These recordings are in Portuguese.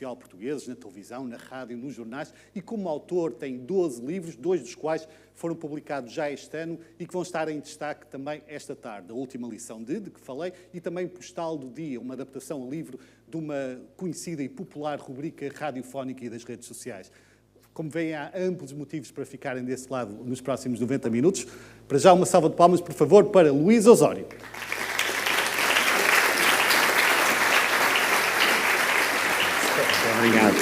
social portugueses, na televisão, na rádio, nos jornais, e como autor tem 12 livros, 2 dos quais foram publicados já este ano e que vão estar em destaque também esta tarde. A Última Lição de que falei, e também Postal do Dia, uma adaptação a livro de uma conhecida e popular rubrica radiofónica e das redes sociais. Como veem, há amplos motivos para ficarem desse lado nos próximos 90 minutos. Para já, uma salva de palmas, por favor, para Luís Osório. Obrigado.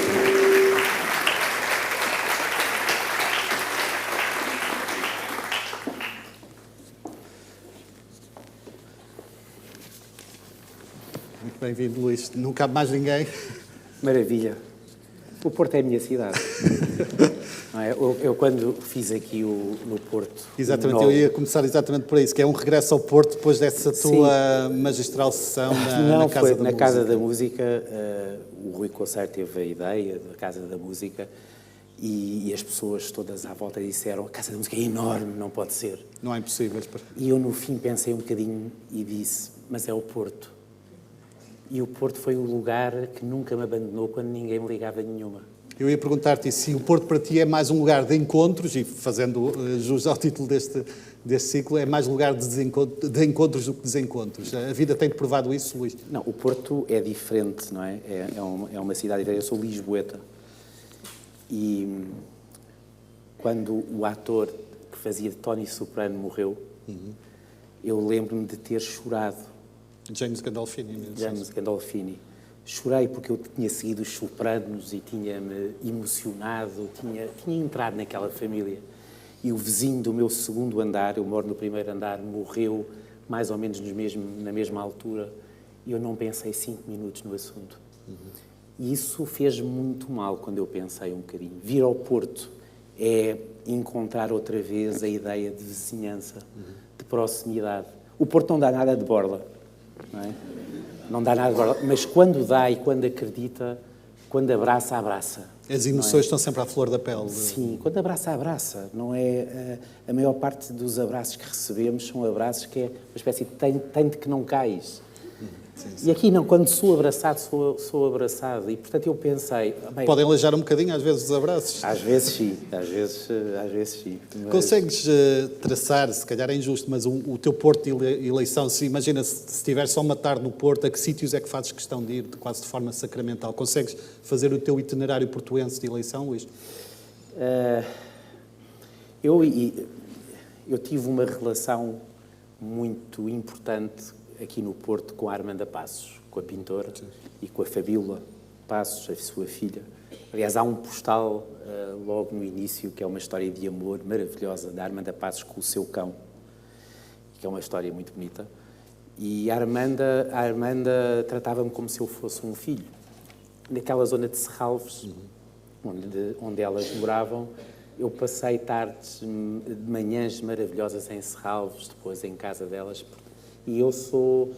Muito bem-vindo, Luís. Não cabe mais ninguém. Maravilha. O Porto é a minha cidade. Não é? Eu quando fiz aqui no Porto... Exatamente, eu ia começar exatamente por isso, que é um regresso ao Porto depois dessa tua magistral sessão na Casa da Música. Na Casa da Música, o Rui Concerto teve a ideia da Casa da Música e as pessoas todas à volta disseram: a Casa da Música é enorme, não pode ser. Não é impossível. E eu no fim pensei um bocadinho e disse: mas é o Porto. E o Porto foi o lugar que nunca me abandonou quando ninguém me ligava nenhuma. Eu ia perguntar-te se o Porto para ti é mais um lugar de encontros, e fazendo jus ao título deste ciclo, é mais lugar de encontros do que desencontros. A vida tem provado isso, Luís? Não, o Porto é diferente, não é? É uma cidade diferente. Eu sou lisboeta. E quando o ator que fazia de Tony Soprano morreu, eu lembro-me de ter chorado. James Gandolfini. James Gandolfini. Chorei porque eu tinha seguido os Sopranos e tinha-me emocionado, tinha entrado naquela família. E o vizinho do meu segundo andar, eu moro no primeiro andar, morreu mais ou menos na mesma altura. E eu não pensei 5 minutos no assunto. E isso fez muito mal quando eu pensei um bocadinho. Vir ao Porto é encontrar outra vez a ideia de vizinhança, de proximidade. O Porto não dá nada de borla, não é? Não dá nada de borla, mas quando dá e quando acredita, quando abraça, abraça. As emoções estão sempre à flor da pele. Sim, quando abraça, abraça. Não é, a maior parte dos abraços que recebemos são abraços que é uma espécie de tem de que não cais. Sim. E aqui não, quando sou abraçado, sou abraçado. E, portanto, eu pensei... Bem, podem aleijar um bocadinho, às vezes, os abraços? Às vezes, sim. Às vezes, sim. Mas... Consegues traçar, se calhar é injusto, mas o teu Porto de eleição, se imagina se tiveres só uma tarde no Porto, a que sítios é que fazes questão de ir, quase de forma sacramental? Consegues fazer o teu itinerário portuense de eleição, Luís? Eu tive uma relação muito importante aqui no Porto com a Armanda Passos, com a pintora, sim, e com a Fabíola Passos, a sua filha. Aliás, há um postal logo no início, que é uma história de amor maravilhosa da Armanda Passos com o seu cão, que é uma história muito bonita. E a Armanda tratava-me como se eu fosse um filho. Naquela zona de Serralves, onde elas moravam, eu passei tardes, de manhãs maravilhosas em Serralves, depois em casa delas. E eu sou,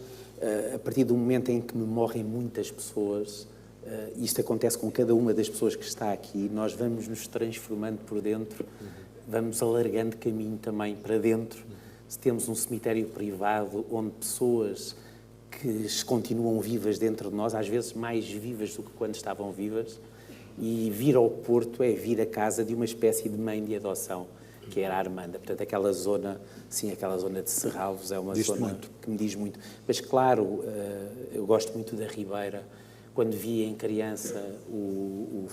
a partir do momento em que me morrem muitas pessoas, isto acontece com cada uma das pessoas que está aqui, nós vamos nos transformando por dentro, vamos alargando caminho também para dentro. Se temos um cemitério privado onde pessoas que continuam vivas dentro de nós, às vezes mais vivas do que quando estavam vivas, e vir ao Porto é vir à casa de uma espécie de mãe de adoção, que era a Armanda. Portanto, aquela zona de Serralves é uma zona que me diz muito. Mas, claro, eu gosto muito da Ribeira. Quando vi em criança o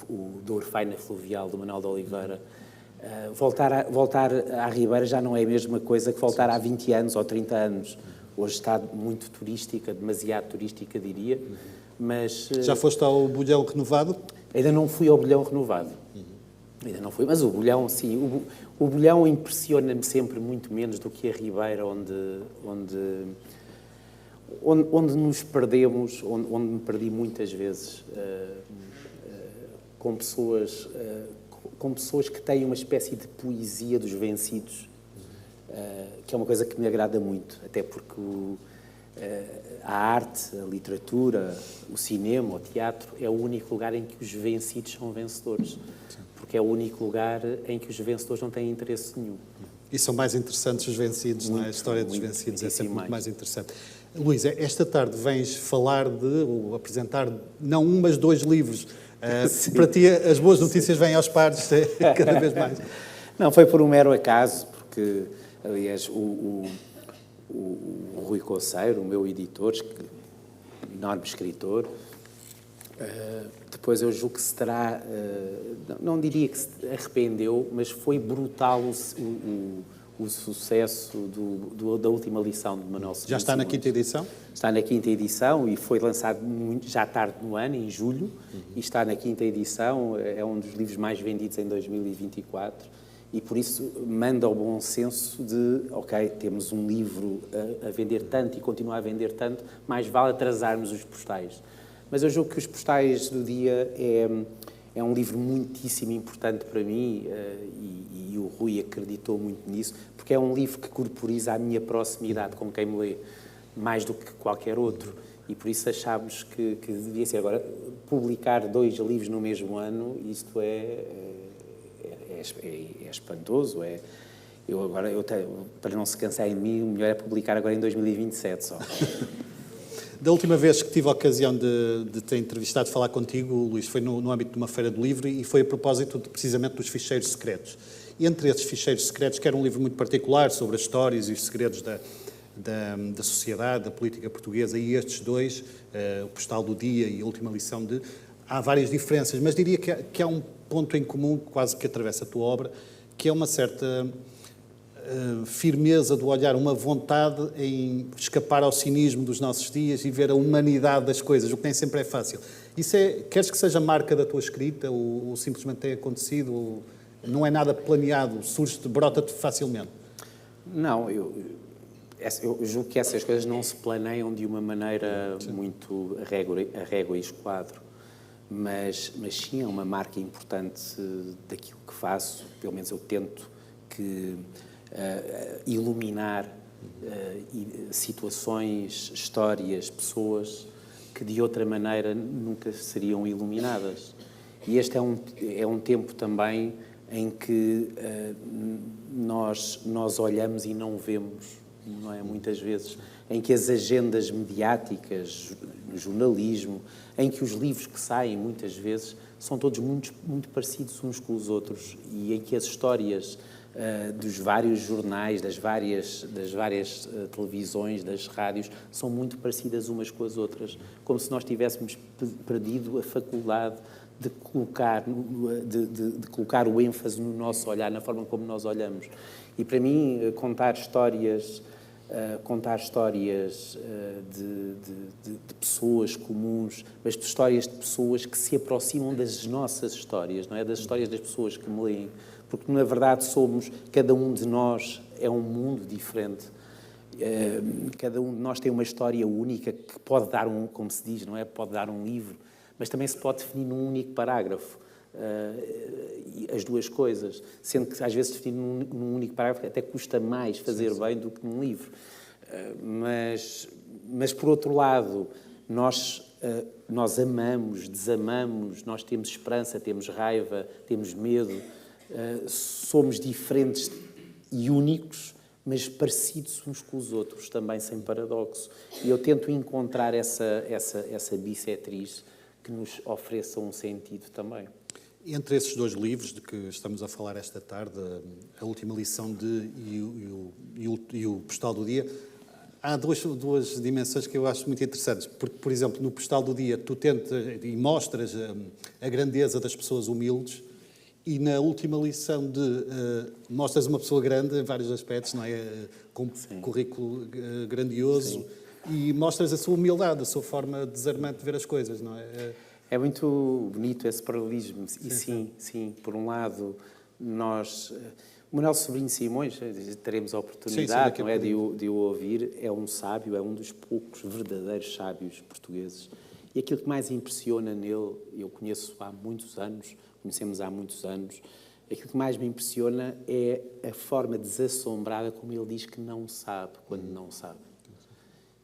Dourfaina Fluvial, do Manuel de Oliveira, voltar à Ribeira já não é a mesma coisa que voltar há 20 anos ou 30 anos. Hoje está muito turística, demasiado turística, diria. Mas, já foste ao Bolhão Renovado? Ainda não fui ao Bolhão Renovado. Ainda não fui, mas o Bolhão, sim. O Bolhão impressiona-me sempre muito menos do que a Ribeira, onde nos perdemos, onde me perdi muitas vezes, com pessoas que têm uma espécie de poesia dos vencidos, que é uma coisa que me agrada muito, até porque a arte, a literatura, o cinema, o teatro, é o único lugar em que os vencidos são vencedores. Porque é o único lugar em que os vencedores não têm interesse nenhum. E são mais interessantes os vencidos, não é? A história dos vencidos é sempre muito mais interessante. Luís, esta tarde vens falar ou apresentar, não um, mas 2 livros Para ti, as boas notícias vêm aos pares cada vez mais. Não, foi por um mero acaso, porque, aliás, o Rui Coceiro, o meu editor, enorme escritor, depois eu julgo que se terá, não diria que se arrependeu, mas foi brutal o sucesso da última lição de Manuel Sobrinho. Já está na quinta edição? Está na quinta edição e foi lançado já tarde no ano, em julho, e está na quinta edição, é um dos livros mais vendidos em 2024, e por isso manda o bom senso de, ok, temos um livro a vender tanto e continua a vender tanto, mais vale atrasarmos os postais. Mas eu julgo que Os Postais do Dia é um livro muitíssimo importante para mim e o Rui acreditou muito nisso, porque é um livro que corporiza a minha proximidade com quem me lê, mais do que qualquer outro. E por isso achámos que devia ser. Agora, publicar 2 livros no mesmo ano, isto é espantoso. Para não se cansar em mim, o melhor é publicar agora em 2027 só. Da última vez que tive a ocasião de ter entrevistado, falar contigo, Luís, foi no âmbito de uma feira do livro e foi a propósito precisamente dos ficheiros secretos. E entre esses ficheiros secretos, que era um livro muito particular sobre as histórias e os segredos da sociedade, da política portuguesa, e estes 2, o Postal do Dia e a Última Lição de... Há várias diferenças, mas diria que há um ponto em comum, quase que atravessa a tua obra, que é uma certa... firmeza do olhar, uma vontade em escapar ao cinismo dos nossos dias e ver a humanidade das coisas, o que nem sempre é fácil. Isso queres que seja marca da tua escrita ou simplesmente tem acontecido? Ou não é nada planeado, brota-te facilmente? Não, eu julgo que essas coisas não se planeiam de uma maneira muito a régua e esquadro, mas sim é uma marca importante daquilo que faço, pelo menos eu tento que... iluminar situações, histórias, pessoas que de outra maneira nunca seriam iluminadas. E este é um tempo também em que nós olhamos e não vemos, não é? Muitas vezes, em que as agendas mediáticas, o jornalismo, em que os livros que saem muitas vezes são todos muito, muito parecidos uns com os outros e em que as histórias dos vários jornais, das várias televisões, das rádios, são muito parecidas umas com as outras, como se nós tivéssemos perdido a faculdade de colocar o ênfase no nosso olhar, na forma como nós olhamos. E para mim, contar histórias de pessoas comuns, mas de histórias de pessoas que se aproximam das nossas histórias, não é? Das histórias das pessoas que me leem. Porque, na verdade, cada um de nós é um mundo diferente. Cada um de nós tem uma história única que pode dar como se diz, não é? Pode dar um livro, mas também se pode definir num único parágrafo. As duas coisas. Sendo que, às vezes, definir num único parágrafo até custa mais fazer bem do que num livro. Mas, por outro lado, nós amamos, desamamos, nós temos esperança, temos raiva, temos medo. Somos diferentes e únicos, mas parecidos uns com os outros, também sem paradoxo. E eu tento encontrar essa bissetriz que nos ofereça um sentido também. Entre esses 2 livros de que estamos a falar esta tarde, a Última Lição e o Postal do Dia, há duas dimensões que eu acho muito interessantes. Porque, por exemplo, no Postal do Dia tu tentas e mostras a grandeza das pessoas humildes, e na Última Lição mostras uma pessoa grande em vários aspectos, não é? Com um currículo grandioso. Sim. E mostras a sua humildade, a sua forma desarmante de ver as coisas, não é? É muito bonito esse paralelismo. E sim, por um lado, o Manuel Sobrinho Simões, teremos a oportunidade, não é, de o ouvir, é um sábio, é um dos poucos verdadeiros sábios portugueses. E aquilo que mais impressiona nele, eu conhecemos há muitos anos, aquilo que mais me impressiona é a forma desassombrada como ele diz que não sabe, quando não sabe.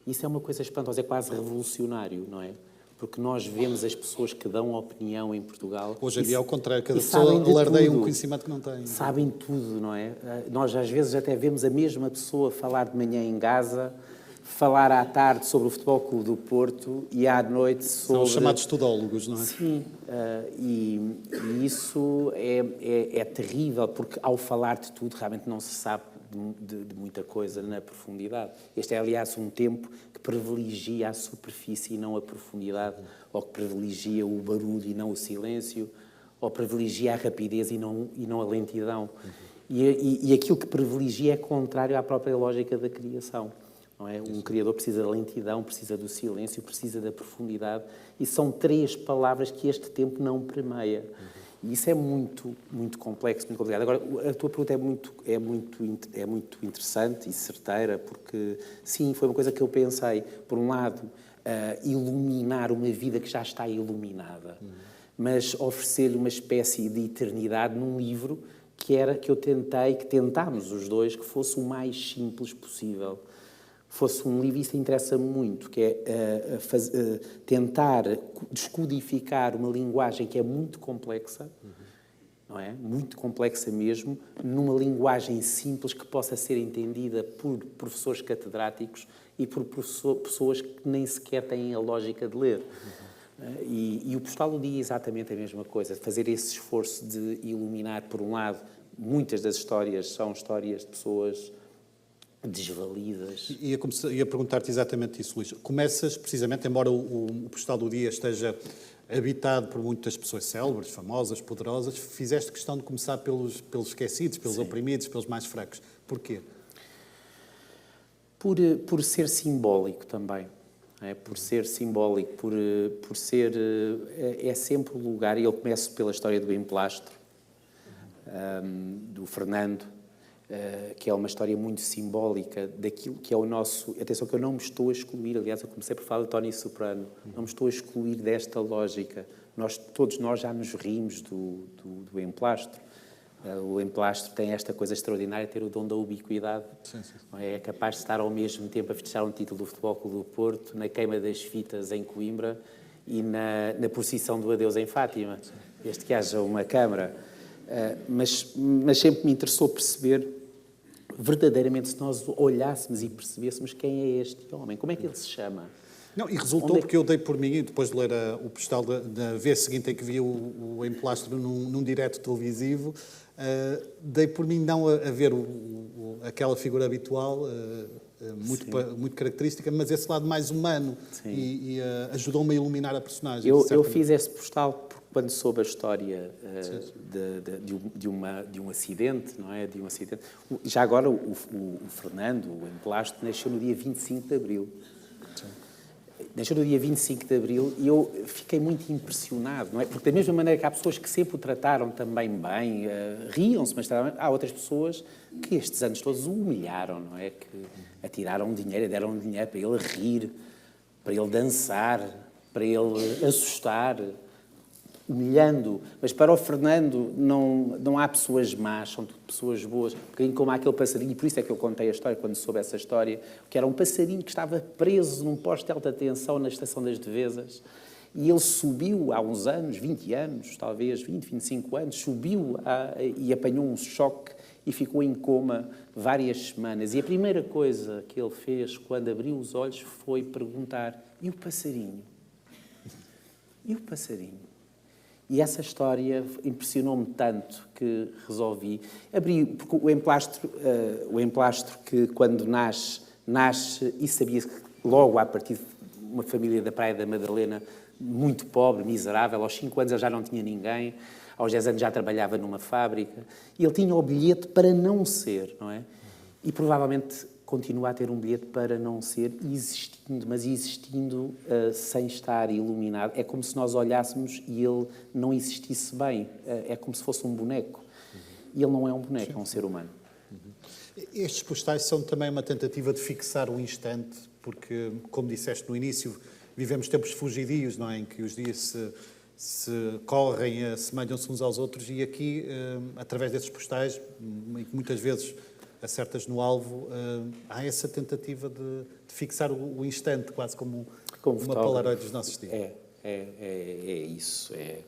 Isso é uma coisa espantosa, é quase revolucionário, não é? Porque nós vemos as pessoas que dão opinião em Portugal... Hoje em dia é ao contrário, cada pessoa alardeia um conhecimento que não tem. Sabem tudo, não é? Nós às vezes até vemos a mesma pessoa falar de manhã em Gaza, falar à tarde sobre o Futebol Clube do Porto e à noite sobre... São os chamados tudólogos, não é? Sim, e isso é terrível, porque ao falar de tudo realmente não se sabe de muita coisa na profundidade. Este é, aliás, um tempo que privilegia a superfície e não a profundidade, ou que privilegia o barulho e não o silêncio, ou privilegia a rapidez e não a lentidão. E aquilo que privilegia é contrário à própria lógica da criação. Não é? Um criador precisa da lentidão, precisa do silêncio, precisa da profundidade, e são 3 palavras que este tempo não permeia. E isso é muito, muito complexo, muito complicado. Agora, a tua pergunta é muito interessante e certeira, porque, sim, foi uma coisa que eu pensei. Por um lado, iluminar uma vida que já está iluminada, mas oferecer uma espécie de eternidade num livro que tentámos os dois, que fosse o mais simples possível. Fosse um livro, isso interessa muito, que é tentar descodificar uma linguagem que é muito complexa, não é? Muito complexa mesmo, numa linguagem simples que possa ser entendida por professores catedráticos e por pessoas que nem sequer têm a lógica de ler. E o Postal do Dia é exatamente a mesma coisa, fazer esse esforço de iluminar, por um lado, muitas das histórias são histórias de pessoas desvalidas. Ia perguntar-te exatamente isso, Luís. Começas, precisamente, embora o Postal do Dia esteja habitado por muitas pessoas célebres, famosas, poderosas, fizeste questão de começar pelos esquecidos, pelos oprimidos, pelos mais fracos. Porquê? Por ser simbólico também. Por ser simbólico, por ser... É sempre o lugar, e eu começo pela história do Emplastro, do Fernando, que é uma história muito simbólica daquilo que é o nosso... Atenção que eu não me estou a excluir, aliás, eu comecei por falar de Tony Soprano, não me estou a excluir desta lógica. Todos nós já nos rimos do Emplastro. O Emplastro tem esta coisa extraordinária, ter o dom da ubiquidade. Sim. É capaz de estar ao mesmo tempo a festejar um título do Futebol Clube do Porto, na queima das fitas em Coimbra e na procissão do Adeus em Fátima, desde que haja uma câmara. Mas sempre me interessou perceber verdadeiramente, se nós olhássemos e percebêssemos quem é este homem, como é que ele se chama. Não, e resultou porque eu dei por mim, depois de ler o postal da vez seguinte em que vi o Emplastro num direto televisivo, dei por mim não a ver aquela figura habitual, muito característica, mas esse lado mais humano, e ajudou-me a iluminar a personagem. Eu fiz esse postal quando soube a história de um acidente, não é? De um acidente. Já agora, o Fernando, o Emplastro, nasceu no dia 25 de Abril. Nasceu no dia 25 de Abril e eu fiquei muito impressionado, não é? Porque da mesma maneira que há pessoas que sempre o trataram também bem, riam-se, mas há outras pessoas que estes anos todos o humilharam, não é? Que atiraram dinheiro, deram dinheiro para ele rir, para ele dançar, para ele assustar, humilhando. Mas para o Fernando não há pessoas más, são tudo pessoas boas. Um bocadinho como aquele passarinho, e por isso é que eu contei a história, quando soube essa história, que era um passarinho que estava preso num poste de alta tensão na Estação das Devesas, e ele subiu há uns anos, 20 anos, talvez 20, 25 anos, subiu e apanhou um choque e ficou em coma várias semanas. E a primeira coisa que ele fez quando abriu os olhos foi perguntar: e o passarinho? E o passarinho? E essa história impressionou-me tanto que resolvi abrir, porque o emplastro que quando nasce e sabia-se que logo a partir de uma família da Praia da Madalena, muito pobre, miserável, aos 5 anos ele já não tinha ninguém, aos 10 anos já trabalhava numa fábrica, e ele tinha o bilhete para não ser, não é? E provavelmente continua a ter um bilhete para não ser, existindo sem estar iluminado. É como se nós olhássemos e ele não existisse bem. É como se fosse um boneco. E ele não é um boneco, é um ser humano. Estes postais são também uma tentativa de fixar o instante, porque, como disseste no início, vivemos tempos fugidios, não é? Em que os dias se correm, assemelham-se uns aos outros, e aqui, através desses postais, muitas vezes acertas no alvo, há essa tentativa de fixar o instante, quase como uma Polaroid dos nossos dias. É isso. É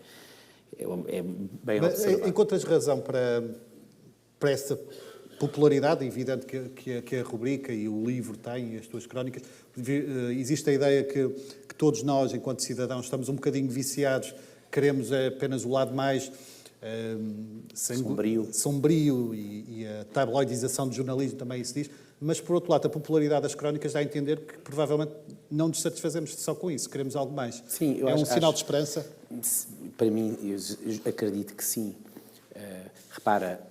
bem observado. Encontras razão para essa popularidade, é evidente que a rubrica e o livro têm, as tuas crónicas. Existe a ideia que todos nós, enquanto cidadãos, estamos um bocadinho viciados, queremos apenas o lado mais sombrio e a tabloidização do jornalismo também isso diz, mas por outro lado a popularidade das crónicas dá a entender que provavelmente não nos satisfazemos só com isso, queremos algo mais. Sim, é um sinal de esperança? Para mim, eu acredito que sim. Repara,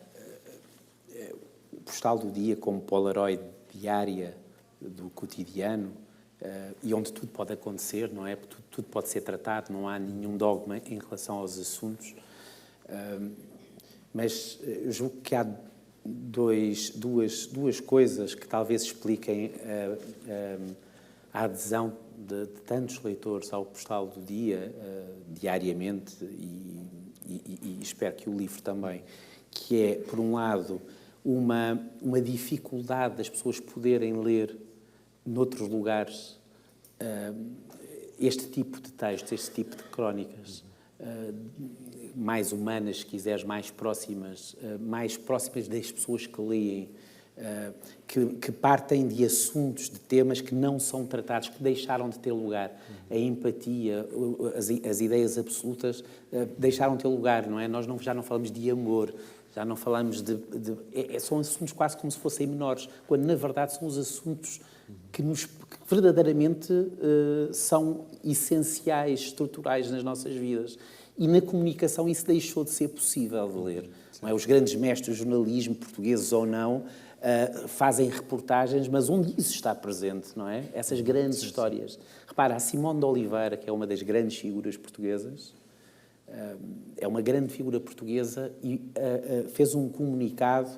o Postal do Dia como Polaroid diária do cotidiano, e onde tudo pode acontecer, não é? Tudo pode ser tratado, não há nenhum dogma em relação aos assuntos. Mas eu julgo que há duas coisas que talvez expliquem a adesão de tantos leitores ao Postal do Dia diariamente e espero que o livro também, que é, por um lado, uma dificuldade das pessoas poderem ler noutros lugares este tipo de textos, este tipo de crónicas, mais humanas, se quiseres, mais próximas das pessoas que leem, que partem de assuntos, de temas que não são tratados, que deixaram de ter lugar. A empatia, as ideias absolutas deixaram de ter lugar, não é? Nós já não falamos de amor, já não falamos são assuntos quase como se fossem menores, quando na verdade são os assuntos que verdadeiramente são essenciais, estruturais nas nossas vidas. E na comunicação isso deixou de ser possível de ler. Não é? Os grandes mestres do jornalismo, portugueses ou não, fazem reportagens, mas onde isso está presente, não é? Essas grandes histórias. Repara, a Simone de Oliveira, que é uma das grandes figuras portuguesas, é uma grande figura portuguesa e fez um comunicado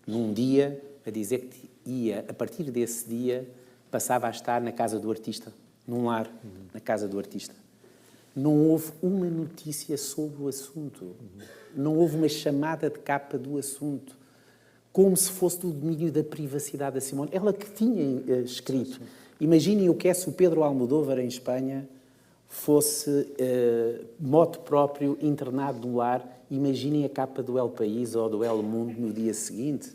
num dia a dizer que a partir desse dia, passava a estar na casa do artista, num lar, na casa do artista. Não houve uma notícia sobre o assunto, não houve uma chamada de capa do assunto, como se fosse do domínio da privacidade da Simone. Ela que tinha escrito. Imaginem o que é se o Pedro Almodóvar, em Espanha, fosse mote próprio, internado no lar. Imaginem a capa do El País ou do El Mundo no dia seguinte.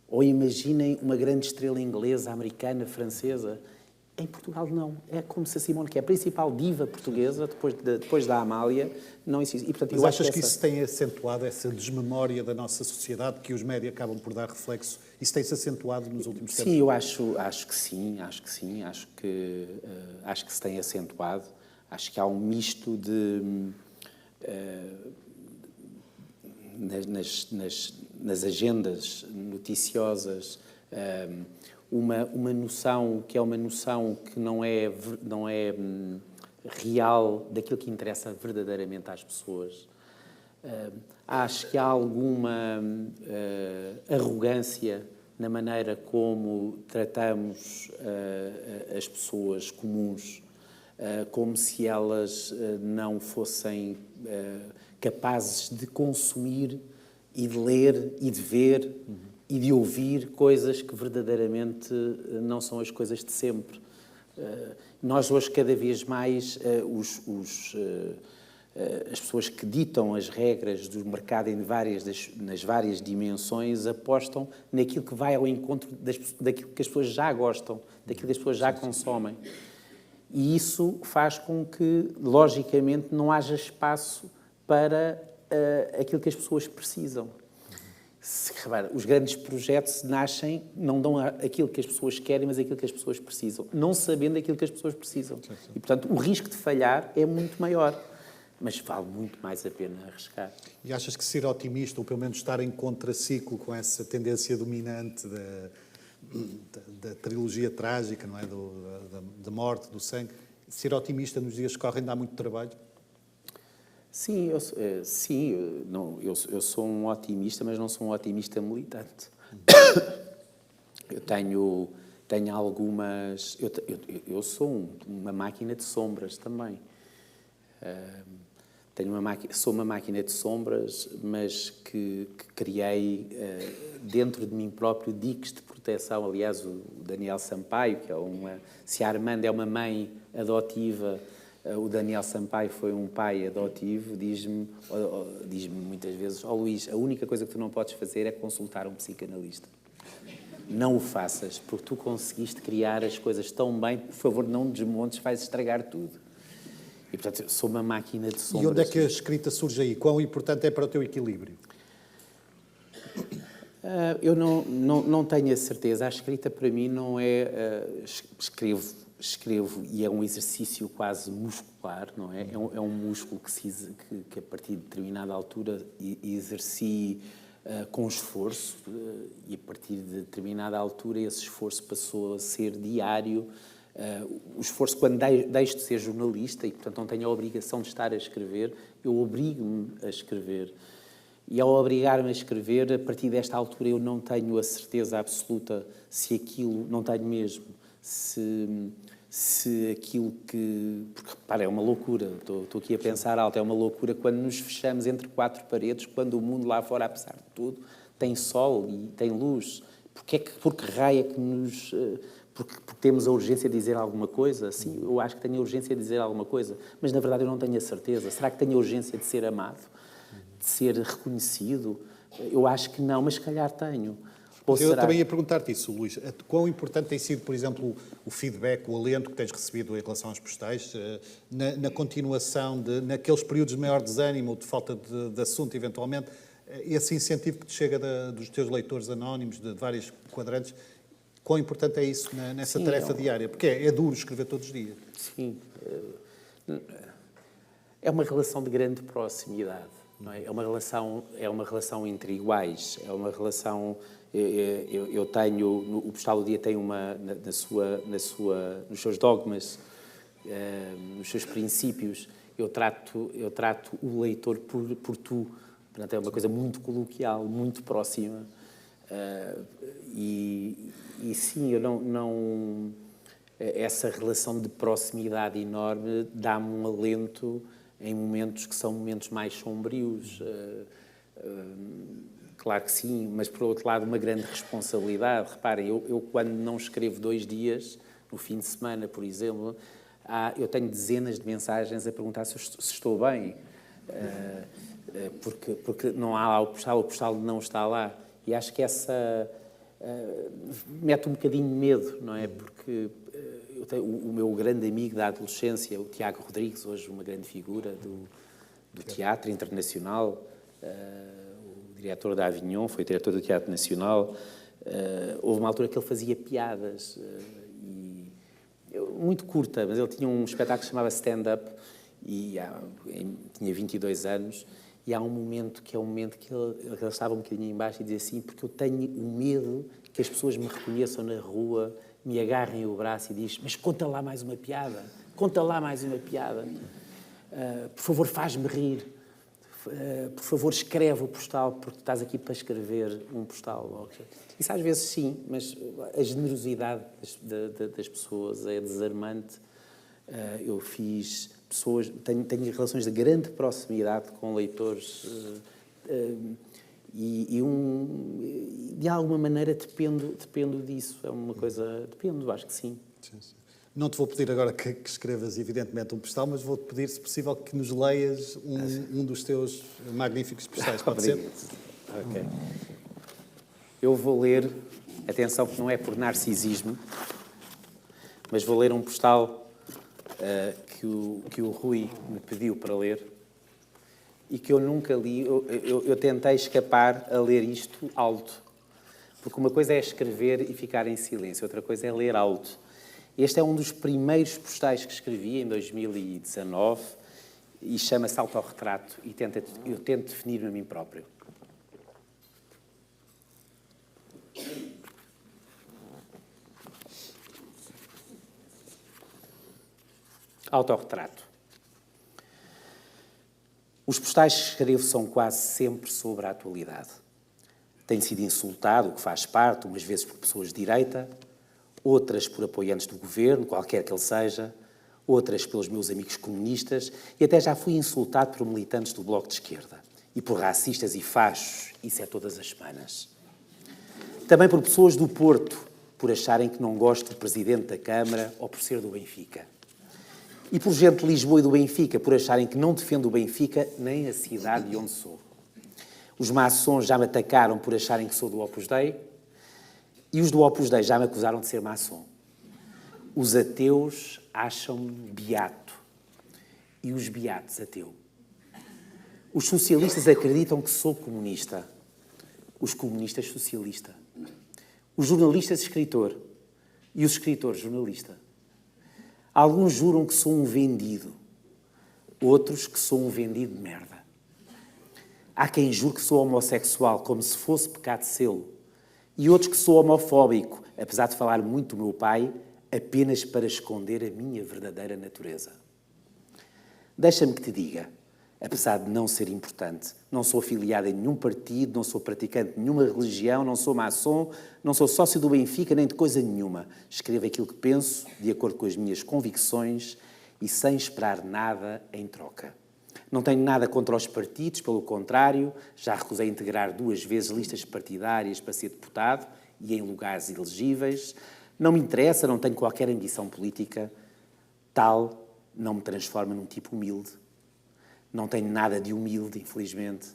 Ou imaginem uma grande estrela inglesa, americana, francesa. Em Portugal, não. É como se a Simone, que é a principal diva portuguesa, depois da Amália, não existe. E, portanto, mas achas que isso tem acentuado essa desmemória da nossa sociedade, que os médias acabam por dar reflexo? Isso tem-se acentuado nos últimos tempos? Sim, eu acho que sim. Acho que se tem acentuado. Acho que há um misto nas agendas noticiosas, uma noção que é uma noção que não é real daquilo que interessa verdadeiramente às pessoas. Acho que há alguma arrogância na maneira como tratamos as pessoas comuns, como se elas não fossem capazes de consumir e de ler e de ver e de ouvir coisas que verdadeiramente não são as coisas de sempre. Nós hoje, cada vez mais, as pessoas que ditam as regras do mercado nas várias dimensões apostam naquilo que vai ao encontro daquilo que as pessoas já gostam, daquilo que as pessoas já consomem. E isso faz com que, logicamente, não haja espaço para aquilo que as pessoas precisam. Os grandes projetos nascem, não dão aquilo que as pessoas querem, mas aquilo que as pessoas precisam, não sabendo aquilo que as pessoas precisam. Sim. E, portanto, o risco de falhar é muito maior, mas vale muito mais a pena arriscar. E achas que ser otimista, ou pelo menos estar em contraciclo com essa tendência dominante da trilogia trágica, não é? Da morte, do sangue, ser otimista nos dias que correm dá muito trabalho? Sim, eu sou um otimista, mas não sou um otimista militante. Eu tenho algumas... Eu sou uma máquina de sombras também. Sou uma máquina de sombras, mas que criei dentro de mim próprio diques de proteção. Aliás, o Daniel Sampaio, que é se a Armanda é uma mãe adotiva O Daniel Sampaio foi um pai adotivo, diz-me muitas vezes: "Ó Luís, a única coisa que tu não podes fazer é consultar um psicanalista. Não o faças, porque tu conseguiste criar as coisas tão bem, por favor, não desmontes, vais estragar tudo." E, portanto, sou uma máquina de sombras. E onde é que a escrita surge aí? Quão importante é para o teu equilíbrio? Eu não tenho a certeza. A escrita, para mim, não é... escrevo e é um exercício quase muscular, não é? É um músculo que a partir de determinada altura exerci com esforço e a partir de determinada altura esse esforço passou a ser diário. O esforço, quando deixo de ser jornalista e, portanto, não tenho a obrigação de estar a escrever, eu obrigo-me a escrever. E ao obrigar-me a escrever, a partir desta altura eu não tenho a certeza absoluta se aquilo, não tenho mesmo, se aquilo que... Porque, repara, é uma loucura, estou aqui a pensar alto, é uma loucura quando nos fechamos entre quatro paredes, quando o mundo lá fora, apesar de tudo, tem sol e tem luz. Por que raio é que nos... Porque temos a urgência de dizer alguma coisa? Sim, eu acho que tenho a urgência de dizer alguma coisa, mas na verdade eu não tenho a certeza. Será que tenho a urgência de ser amado? De ser reconhecido? Eu acho que não, mas se calhar tenho. Eu também ia perguntar-te isso, Luís. Quão importante tem sido, por exemplo, o feedback, o alento que tens recebido em relação aos postais, na continuação, naqueles períodos de maior desânimo ou de falta de assunto, eventualmente, esse incentivo que te chega dos teus leitores anónimos, de vários quadrantes, quão importante é isso nessa tarefa diária? Porque é duro escrever todos os dias. Sim. É uma relação de grande proximidade. Não é? É uma relação entre iguais. É uma relação... Eu tenho... O Postal do Dia tem nos seus dogmas, nos seus princípios, eu trato o leitor por tu. Portanto, é uma coisa muito coloquial, muito próxima. E sim, eu não... Essa relação de proximidade enorme dá-me um alento em momentos que são momentos mais sombrios. Claro que sim, mas por outro lado uma grande responsabilidade. Reparem, eu quando não escrevo 2 dias, no fim de semana, por exemplo, eu tenho dezenas de mensagens a perguntar se estou bem. Porque não há lá o postal não está lá. E acho que essa mete um bocadinho de medo, não é? Porque eu tenho o meu grande amigo da adolescência, o Tiago Rodrigues, hoje uma grande figura do teatro internacional, o diretor da Avignon, foi diretor do Teatro Nacional. Houve uma altura que ele fazia piadas, muito curta, mas ele tinha um espetáculo que se chamava Stand-Up, e tinha 22 anos, e há um momento que é um momento que ele estava um bocadinho em baixo e dizia assim: porque eu tenho o medo que as pessoas me reconheçam na rua, me agarrem o braço e diz: mas conta lá mais uma piada, conta lá mais uma piada, por favor faz-me rir, por favor escreve o postal, porque estás aqui para escrever um postal. Isso às vezes sim, mas a generosidade das pessoas é desarmante. Eu fiz pessoas, tenho relações de grande proximidade com leitores de alguma maneira dependo disso. É uma coisa, acho que sim. Sim. Não te vou pedir agora que escrevas, evidentemente, um postal, mas vou-te pedir, se possível, que nos leias um dos teus magníficos postais. Pode ser? Ok. Eu vou ler, atenção que não é por narcisismo, mas vou ler um postal que o Rui me pediu para ler e que eu nunca li. Eu tentei escapar a ler isto alto, porque uma coisa é escrever e ficar em silêncio, outra coisa é ler alto. Este é um dos primeiros postais que escrevi em 2019 e chama-se Autorretrato e eu tento definir-me a mim próprio. Autorretrato. Os postais que escrevo são quase sempre sobre a atualidade. Tenho sido insultado, o que faz parte, umas vezes por pessoas de direita, outras por apoiantes do governo, qualquer que ele seja, outras pelos meus amigos comunistas e até já fui insultado por militantes do Bloco de Esquerda e por racistas e fachos, isso é todas as semanas. Também por pessoas do Porto, por acharem que não gosto do Presidente da Câmara ou por ser do Benfica. E por gente de Lisboa e do Benfica, por acharem que não defendo o Benfica nem a cidade de onde sou. Os maçons já me atacaram por acharem que sou do Opus Dei e os do Opus Dei já me acusaram de ser maçom. Os ateus acham-me beato e os beatos ateu. Os socialistas acreditam que sou comunista. Os comunistas socialista. Os jornalistas escritor e os escritores jornalista. Alguns juram que sou um vendido, outros que sou um vendido de merda. Há quem jure que sou homossexual como se fosse pecado de selo e outros que sou homofóbico, apesar de falar muito do meu pai, apenas para esconder a minha verdadeira natureza. Deixa-me que te diga, apesar de não ser importante, não sou afiliado em nenhum partido, não sou praticante de nenhuma religião, não sou maçom, não sou sócio do Benfica, nem de coisa nenhuma. Escrevo aquilo que penso, de acordo com as minhas convicções e sem esperar nada em troca. Não tenho nada contra os partidos, pelo contrário, já recusei integrar 2 vezes listas partidárias para ser deputado e em lugares elegíveis. Não me interessa, não tenho qualquer ambição política. Tal não me transforma num tipo humilde. Não tenho nada de humilde, infelizmente.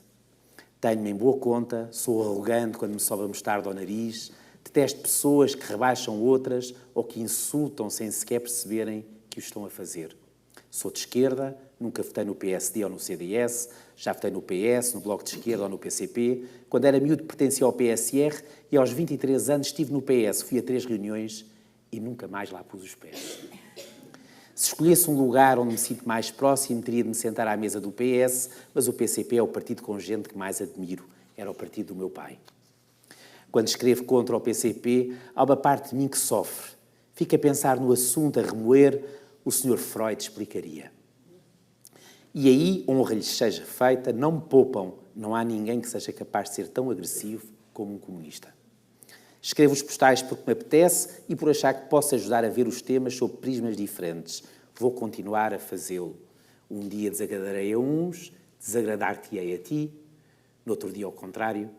Tenho-me em boa conta, sou arrogante quando me sobe a mostarda ao nariz, detesto pessoas que rebaixam outras ou que insultam sem sequer perceberem que o estão a fazer. Sou de esquerda, nunca votei no PSD ou no CDS, já votei no PS, no Bloco de Esquerda ou no PCP. Quando era miúdo pertencia ao PSR e aos 23 anos estive no PS, fui a 3 reuniões e nunca mais lá pus os pés. Se escolhesse um lugar onde me sinto mais próximo, teria de me sentar à mesa do PS, mas o PCP é o partido com gente que mais admiro. Era o partido do meu pai. Quando escrevo contra o PCP, há uma parte de mim que sofre. Fico a pensar no assunto, a remoer, o Sr. Freud explicaria. E aí, honra-lhes seja feita, não me poupam. Não há ninguém que seja capaz de ser tão agressivo como um comunista. Escrevo os postais porque me apetece e por achar que posso ajudar a ver os temas sob prismas diferentes. Vou continuar a fazê-lo. Um dia desagradarei a uns, desagradar-te-ei a ti. No outro dia, ao contrário.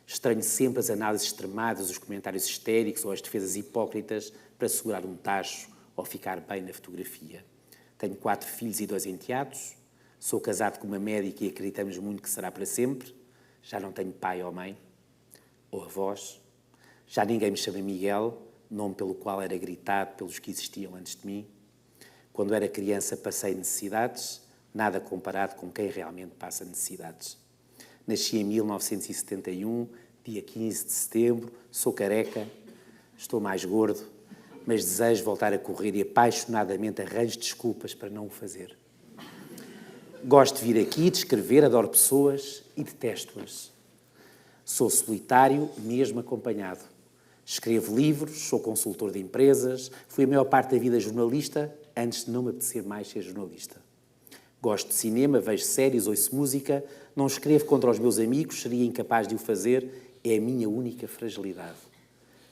Estranho sempre as análises extremadas, os comentários histéricos ou as defesas hipócritas para segurar um tacho ou ficar bem na fotografia. Tenho 4 filhos e 2 enteados. Sou casado com uma médica e acreditamos muito que será para sempre. Já não tenho pai ou mãe, ou avós. Já ninguém me chama Miguel, nome pelo qual era gritado pelos que existiam antes de mim. Quando era criança passei necessidades, nada comparado com quem realmente passa necessidades. Nasci em 1971, dia 15 de setembro, sou careca, estou mais gordo, mas desejo voltar a correr e apaixonadamente arranjo desculpas para não o fazer. Gosto de vir aqui, de escrever, adoro pessoas e detesto-as. Sou solitário, mesmo acompanhado. Escrevo livros, sou consultor de empresas, fui a maior parte da vida jornalista, antes de não me apetecer mais ser jornalista. Gosto de cinema, vejo séries, ouço música, não escrevo contra os meus amigos, seria incapaz de o fazer, é a minha única fragilidade.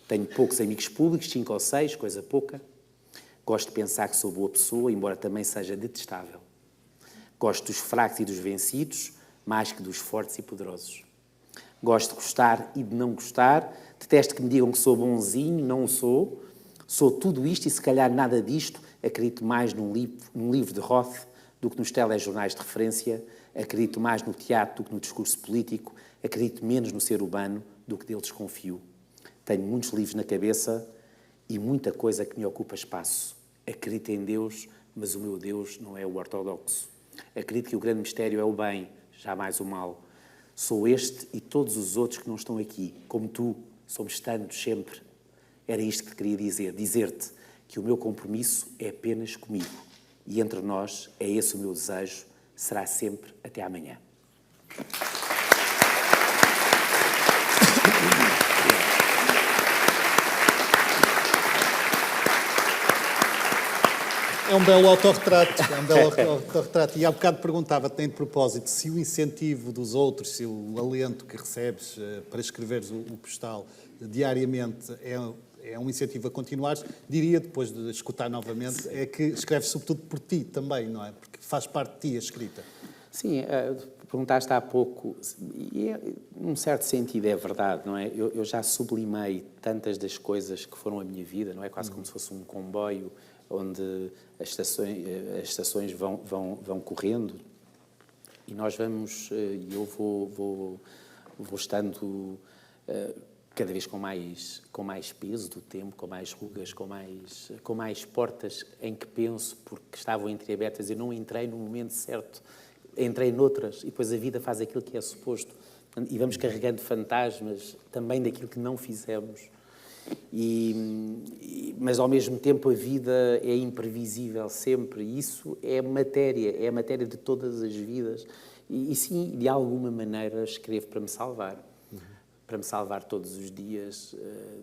Tenho poucos amigos públicos, 5 ou 6, coisa pouca. Gosto de pensar que sou boa pessoa, embora também seja detestável. Gosto dos fracos e dos vencidos, mais que dos fortes e poderosos. Gosto de gostar e de não gostar, detesto que me digam que sou bonzinho, não o sou. Sou tudo isto e se calhar nada disto, acredito mais num livro de Roth do que nos telejornais de referência, acredito mais no teatro do que no discurso político, acredito menos no ser humano do que dele desconfio. Tenho muitos livros na cabeça e muita coisa que me ocupa espaço. Acredito em Deus, mas o meu Deus não é o ortodoxo. Acredito que o grande mistério é o bem, jamais o mal. Sou este e todos os outros que não estão aqui, como tu, somos tantos sempre. Era isto que te queria dizer, dizer-te que o meu compromisso é apenas comigo. E entre nós, é esse o meu desejo, será sempre até amanhã. É um belo autorretrato, E há bocado perguntava-te, nem de propósito, se o incentivo dos outros, se o alento que recebes para escreveres o postal diariamente é um incentivo a continuares, diria, depois de escutar novamente, é que escreves sobretudo por ti também, não é? Porque faz parte de ti a escrita. Sim, perguntaste há pouco, e num certo sentido é verdade, não é? Eu já sublimei tantas das coisas que foram a minha vida, não é? Quase como se fosse um comboio onde as estações vão correndo e nós vamos, e eu vou estando cada vez com mais peso do tempo, com mais rugas, com mais portas em que penso, porque estavam entreabertas, eu não entrei no momento certo, entrei noutras, e depois a vida faz aquilo que é suposto. E vamos carregando fantasmas também daquilo que não fizemos. Mas, ao mesmo tempo, a vida é imprevisível sempre. E isso é a matéria de todas as vidas. E sim, de alguma maneira, escrevo para me salvar. Para me salvar todos os dias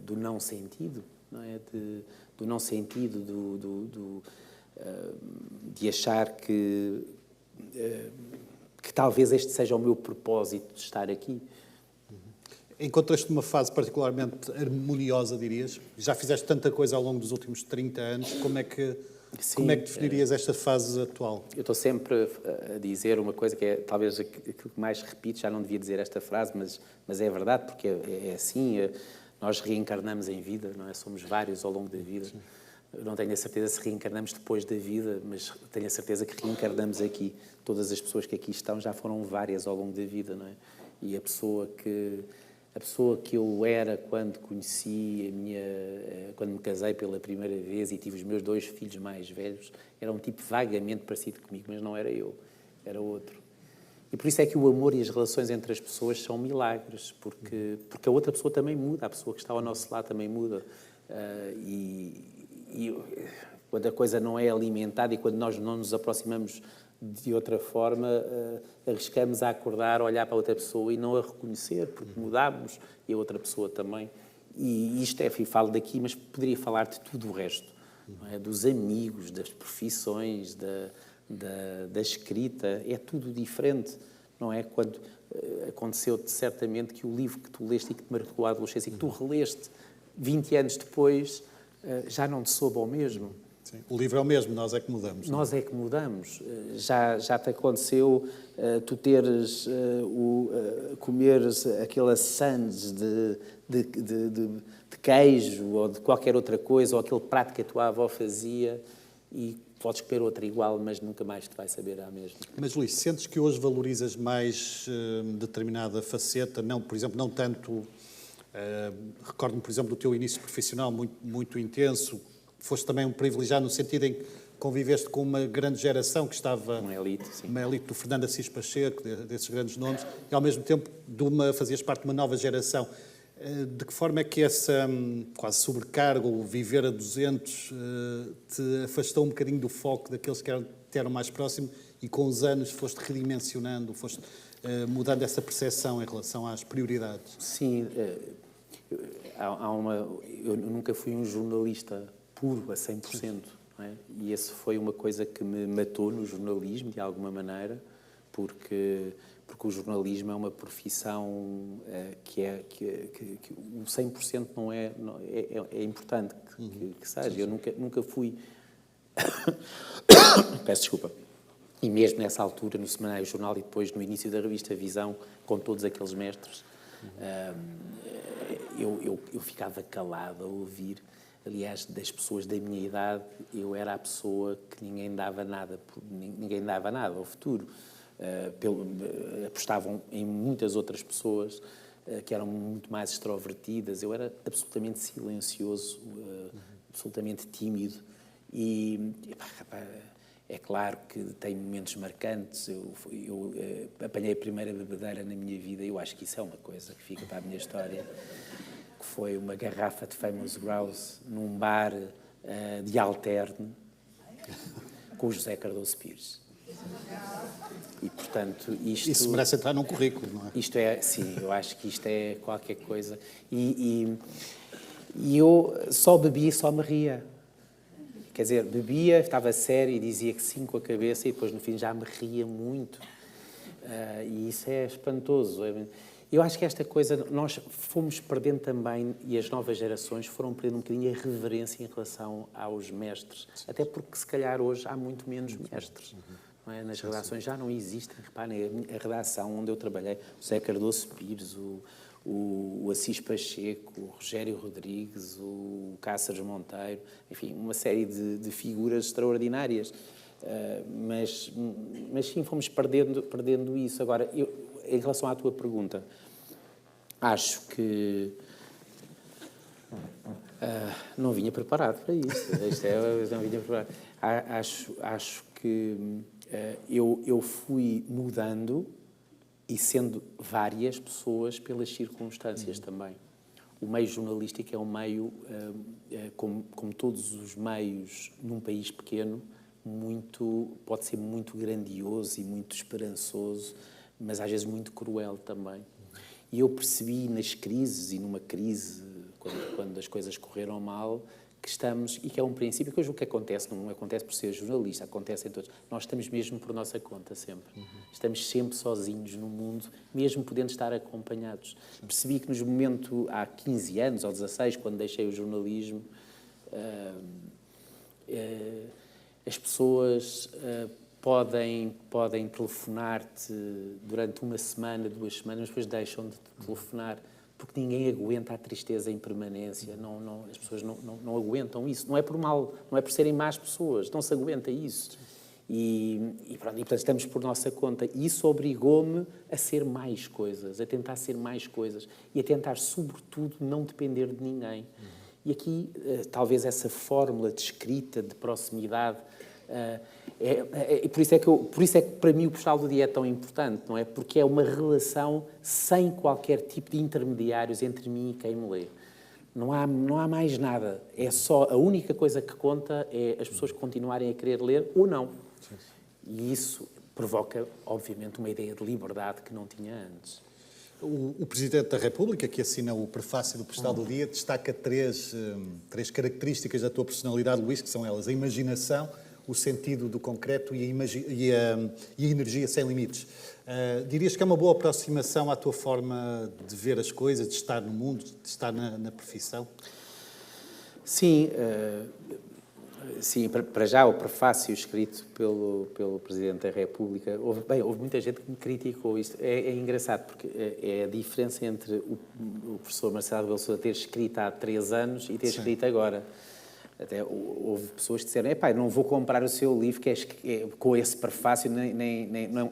do não sentido, não é? Do não sentido, de achar que talvez este seja o meu propósito de estar aqui. Encontraste uma fase particularmente harmoniosa, dirias? Já fizeste tanta coisa ao longo dos últimos 30 anos. Como é que definirias esta fase atual? Eu estou sempre a dizer uma coisa que é talvez aquilo que mais repito, já não devia dizer esta frase, mas é verdade, porque é assim, nós reencarnamos em vida, não é? Somos vários ao longo da vida. Sim. Eu não tenho a certeza se reencarnamos depois da vida, mas tenho a certeza que reencarnamos aqui. Todas as pessoas que aqui estão já foram várias ao longo da vida, não é? E a pessoa que eu era quando conheci quando me casei pela primeira vez e tive os meus 2 filhos mais velhos, era um tipo vagamente parecido comigo, mas não era eu, era outro. E por isso é que o amor e as relações entre as pessoas são milagres, porque a outra pessoa também muda, a pessoa que está ao nosso lado também muda. E quando a coisa não é alimentada e quando nós não nos aproximamos de outra forma, arriscamos a acordar, a olhar para a outra pessoa e não a reconhecer, porque mudámos e a outra pessoa também. E isto falo daqui, mas poderia falar de tudo o resto, não é? Dos amigos, das profissões, da escrita, é tudo diferente, não é? Quando aconteceu-te certamente que o livro que tu leste e que te marcou a adolescência e que tu releste 20 anos depois, já não te soube ao mesmo. Sim. O livro é o mesmo, nós é que mudamos. Nós é que mudamos. Já te aconteceu tu teres, comeres aquela sandes de queijo ou de qualquer outra coisa, ou aquele prato que a tua avó fazia, e podes comer outra igual, mas nunca mais te vai saber a mesma. Mas, Luís, sentes que hoje valorizas mais determinada faceta? Não, por exemplo, não tanto... recordo-me, por exemplo, do teu início profissional muito, muito intenso. Foste também um privilegiado no sentido em que conviveste com uma grande geração que estava... Uma elite, sim. Uma elite do Fernando Assis Pacheco, desses grandes nomes, e ao mesmo tempo fazias parte de uma nova geração. De que forma é que essa quase sobrecarga, ou viver a 200, te afastou um bocadinho do foco daqueles que eram mais próximos e com os anos foste redimensionando, foste mudando essa percepção em relação às prioridades? Sim, eu nunca fui um jornalista puro a 100%, não é? E essa foi uma coisa que me matou no jornalismo, de alguma maneira, porque o jornalismo é uma profissão que o 100% não é importante que seja. Eu nunca fui... Peço desculpa. E mesmo nessa altura, no Semanário Jornal e depois no início da revista Visão, com todos aqueles mestres, eu ficava calado a ouvir. Aliás, das pessoas da minha idade, eu era a pessoa que ninguém dava nada ao futuro. Apostavam em muitas outras pessoas que eram muito mais extrovertidas. Eu era absolutamente silencioso, absolutamente tímido. É claro que tem momentos marcantes. Eu apanhei a primeira bebedeira na minha vida, eu acho que isso é uma coisa que fica para a minha história, que foi uma garrafa de Famous Grouse num bar de Alterne com o José Cardoso Pires. E, portanto, isso merece entrar num currículo, não é? Isto é, sim, eu acho que isto é qualquer coisa. E eu só bebia e só me ria. Quer dizer, bebia, estava sério e dizia que sim com a cabeça e depois no fim já me ria muito. E isso é espantoso. Eu acho que esta coisa, nós fomos perdendo também, e as novas gerações foram perdendo um bocadinho a reverência em relação aos mestres. Até porque, se calhar, hoje há muito menos mestres. Não é? Nas redações já não existem. Reparem, a redação onde eu trabalhei, o José Cardoso Pires, o Assis Pacheco, o Rogério Rodrigues, o Cáceres Monteiro, enfim, uma série de figuras extraordinárias. Mas sim, fomos perdendo isso. Agora, em relação à tua pergunta, acho que não vinha preparado para isso. Não vinha preparado. Acho que eu fui mudando e sendo várias pessoas pelas circunstâncias também. O meio jornalístico é um meio, como todos os meios num país pequeno, pode ser muito grandioso e muito esperançoso, mas às vezes muito cruel também. E eu percebi nas crises, e numa crise, quando as coisas correram mal, que estamos, e que é um princípio que hoje o que acontece, não acontece por ser jornalista, acontece em todos. Nós estamos mesmo por nossa conta, sempre. Estamos sempre sozinhos no mundo, mesmo podendo estar acompanhados. Percebi que nos momentos, há 15 anos ou 16, quando deixei o jornalismo, as pessoas podem telefonar-te durante uma semana, 2 semanas, mas depois deixam de te telefonar, porque ninguém aguenta a tristeza em permanência. As pessoas não aguentam isso. Não é por mal, não é por serem más pessoas, não se aguenta isso. E portanto, estamos por nossa conta. E isso obrigou-me a ser mais coisas, a tentar ser mais coisas e a tentar, sobretudo, não depender de ninguém. E aqui, talvez essa fórmula de escrita, de proximidade, por isso é que para mim o Postal do Dia é tão importante, não é? Porque é uma relação sem qualquer tipo de intermediários entre mim e quem me lê. Não há mais nada. É só, a única coisa que conta é as pessoas continuarem a querer ler ou não. E isso provoca, obviamente, uma ideia de liberdade que não tinha antes. O Presidente da República, que assina o prefácio do Postal do Dia, destaca três características da tua personalidade, Luís, que são elas: a imaginação, o sentido do concreto e a energia sem limites. Dirias que é uma boa aproximação à tua forma de ver as coisas, de estar no mundo, de estar na profissão? Sim, sim, para já o prefácio escrito pelo Presidente da República, houve muita gente que me criticou isto. É engraçado, porque é a diferença entre o professor Marcelo Rebelo de Sousa ter escrito há 3 anos e ter escrito agora. Até houve pessoas que disseram: não vou comprar o seu livro, com esse prefácio,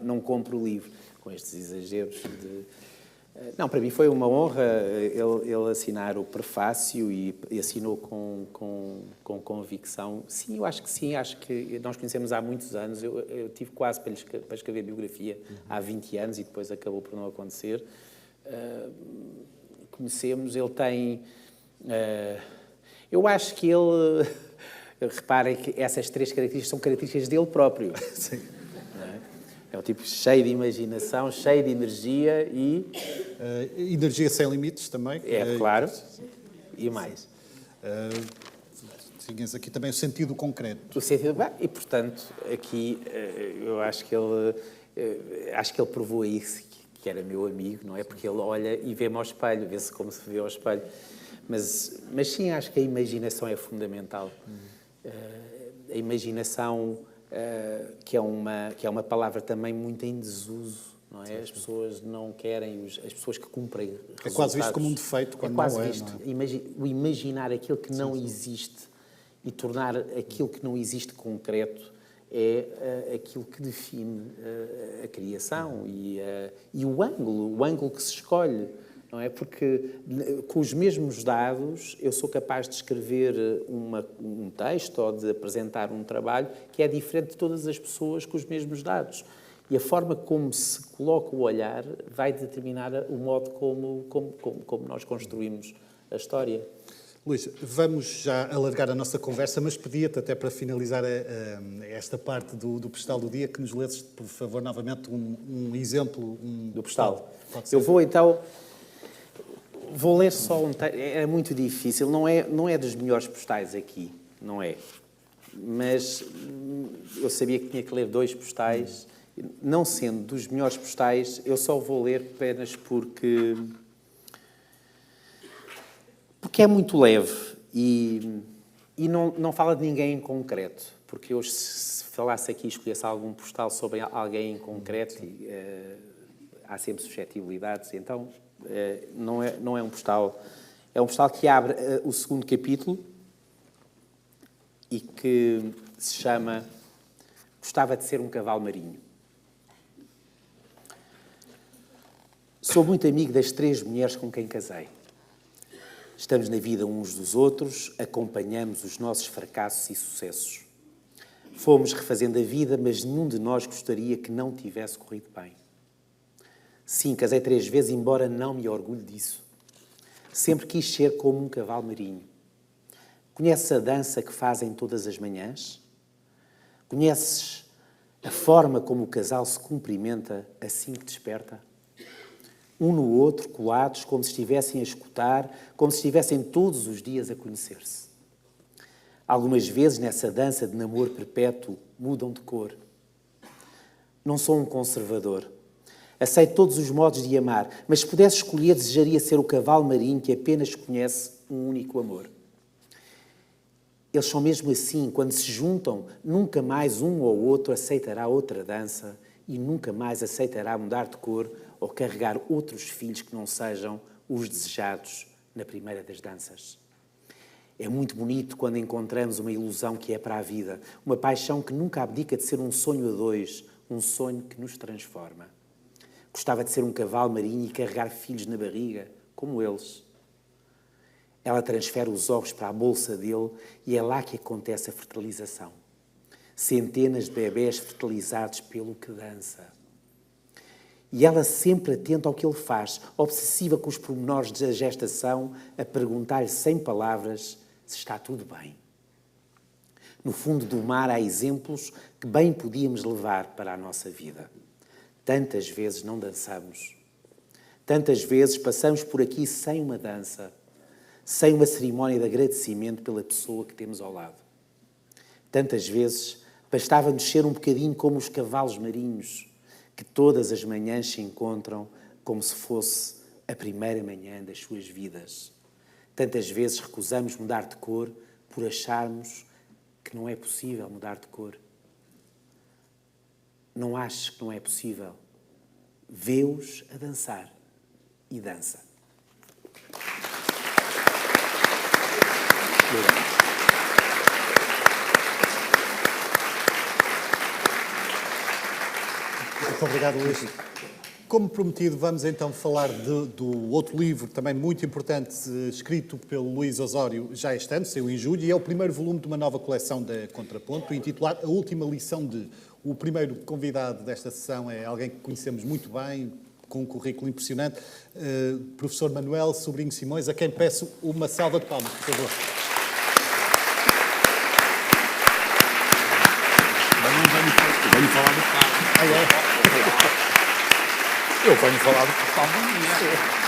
não compro o livro. Com estes exageros Não, para mim foi uma honra ele assinar o prefácio e assinou com convicção. Sim, eu acho que sim, acho que nós conhecemos há muitos anos. Eu tive quase para escrever biografia há 20 anos e depois acabou por não acontecer. Conhecemos, ele tem... eu acho que ele... Reparem que essas 3 características são características dele próprio. Sim. É um tipo cheio de imaginação, cheio de energia e... energia sem limites também. Claro. E mais? Tinhas aqui também o sentido concreto. O sentido... E, portanto, aqui eu acho que ele provou isso, que era meu amigo, não é? Porque ele olha e vê-me ao espelho, vê-se como se vê ao espelho. Mas sim, acho que a imaginação é fundamental. A imaginação... que é uma palavra também muito em desuso, não é? As pessoas não querem, as pessoas que cumprem resultados... É quase visto como um defeito quando não é. É quase visto. O imaginar aquilo que não existe e tornar aquilo que não existe concreto é aquilo que define a criação e o ângulo que se escolhe. Não é? Porque com os mesmos dados eu sou capaz de escrever um texto ou de apresentar um trabalho que é diferente de todas as pessoas com os mesmos dados. E a forma como se coloca o olhar vai determinar o modo como nós construímos a história. Luís, vamos já alargar a nossa conversa, mas pedia-te, até para finalizar esta parte do Postal do Dia, que nos lesses, por favor, novamente um exemplo. Do Postal. Eu vou, então... Vou ler só um texto. É muito difícil. Não é dos melhores postais aqui. Não é. Mas eu sabia que tinha que ler 2 postais. Não sendo dos melhores postais, eu só vou ler apenas porque é muito leve e não fala de ninguém em concreto. Porque eu, se falasse aqui e escolhesse algum postal sobre alguém em concreto, há sempre suscetibilidades. Então... Não é um postal. É um postal que abre o segundo capítulo e que se chama Gostava de ser um cavalo marinho. Sou muito amigo das 3 mulheres com quem casei. Estamos na vida uns dos outros, acompanhamos os nossos fracassos e sucessos. Fomos refazendo a vida, mas nenhum de nós gostaria que não tivesse corrido bem. Sim, casei 3 vezes, embora não me orgulhe disso. Sempre quis ser como um cavalo marinho. Conheces a dança que fazem todas as manhãs? Conheces a forma como o casal se cumprimenta assim que desperta? Um no outro, colados, como se estivessem a escutar, como se estivessem todos os dias a conhecer-se. Algumas vezes, nessa dança de namoro perpétuo, mudam de cor. Não sou um conservador. Aceito todos os modos de amar, mas se pudesse escolher, desejaria ser o cavalo marinho que apenas conhece um único amor. Eles são mesmo assim, quando se juntam, nunca mais um ou outro aceitará outra dança e nunca mais aceitará mudar de cor ou carregar outros filhos que não sejam os desejados na primeira das danças. É muito bonito quando encontramos uma ilusão que é para a vida, uma paixão que nunca abdica de ser um sonho a 2, um sonho que nos transforma. Gostava de ser um cavalo marinho e carregar filhos na barriga, como eles. Ela transfere os ovos para a bolsa dele e é lá que acontece a fertilização. Centenas de bebés fertilizados pelo que dança. E ela sempre atenta ao que ele faz, obsessiva com os pormenores da gestação, a perguntar-lhe sem palavras se está tudo bem. No fundo do mar há exemplos que bem podíamos levar para a nossa vida. Tantas vezes não dançamos. Tantas vezes passamos por aqui sem uma dança, sem uma cerimónia de agradecimento pela pessoa que temos ao lado. Tantas vezes bastava-nos ser um bocadinho como os cavalos marinhos, que todas as manhãs se encontram como se fosse a primeira manhã das suas vidas. Tantas vezes recusamos mudar de cor por acharmos que não é possível mudar de cor. Não aches que não é possível. Vê-os a dançar e dança. Muito obrigado, Luís. Como prometido, vamos então falar do outro livro, também muito importante, escrito pelo Luís Osório já este ano, saiu em julho, e é o primeiro volume de uma nova coleção da Contraponto, intitulado A Última Lição de. O primeiro convidado desta sessão é alguém que conhecemos muito bem, com um currículo impressionante, professor Manuel Sobrinho Simões, a quem peço uma salva de palmas, por favor. Eu venho falar do carro. Eu venho falar do Portal do Dia.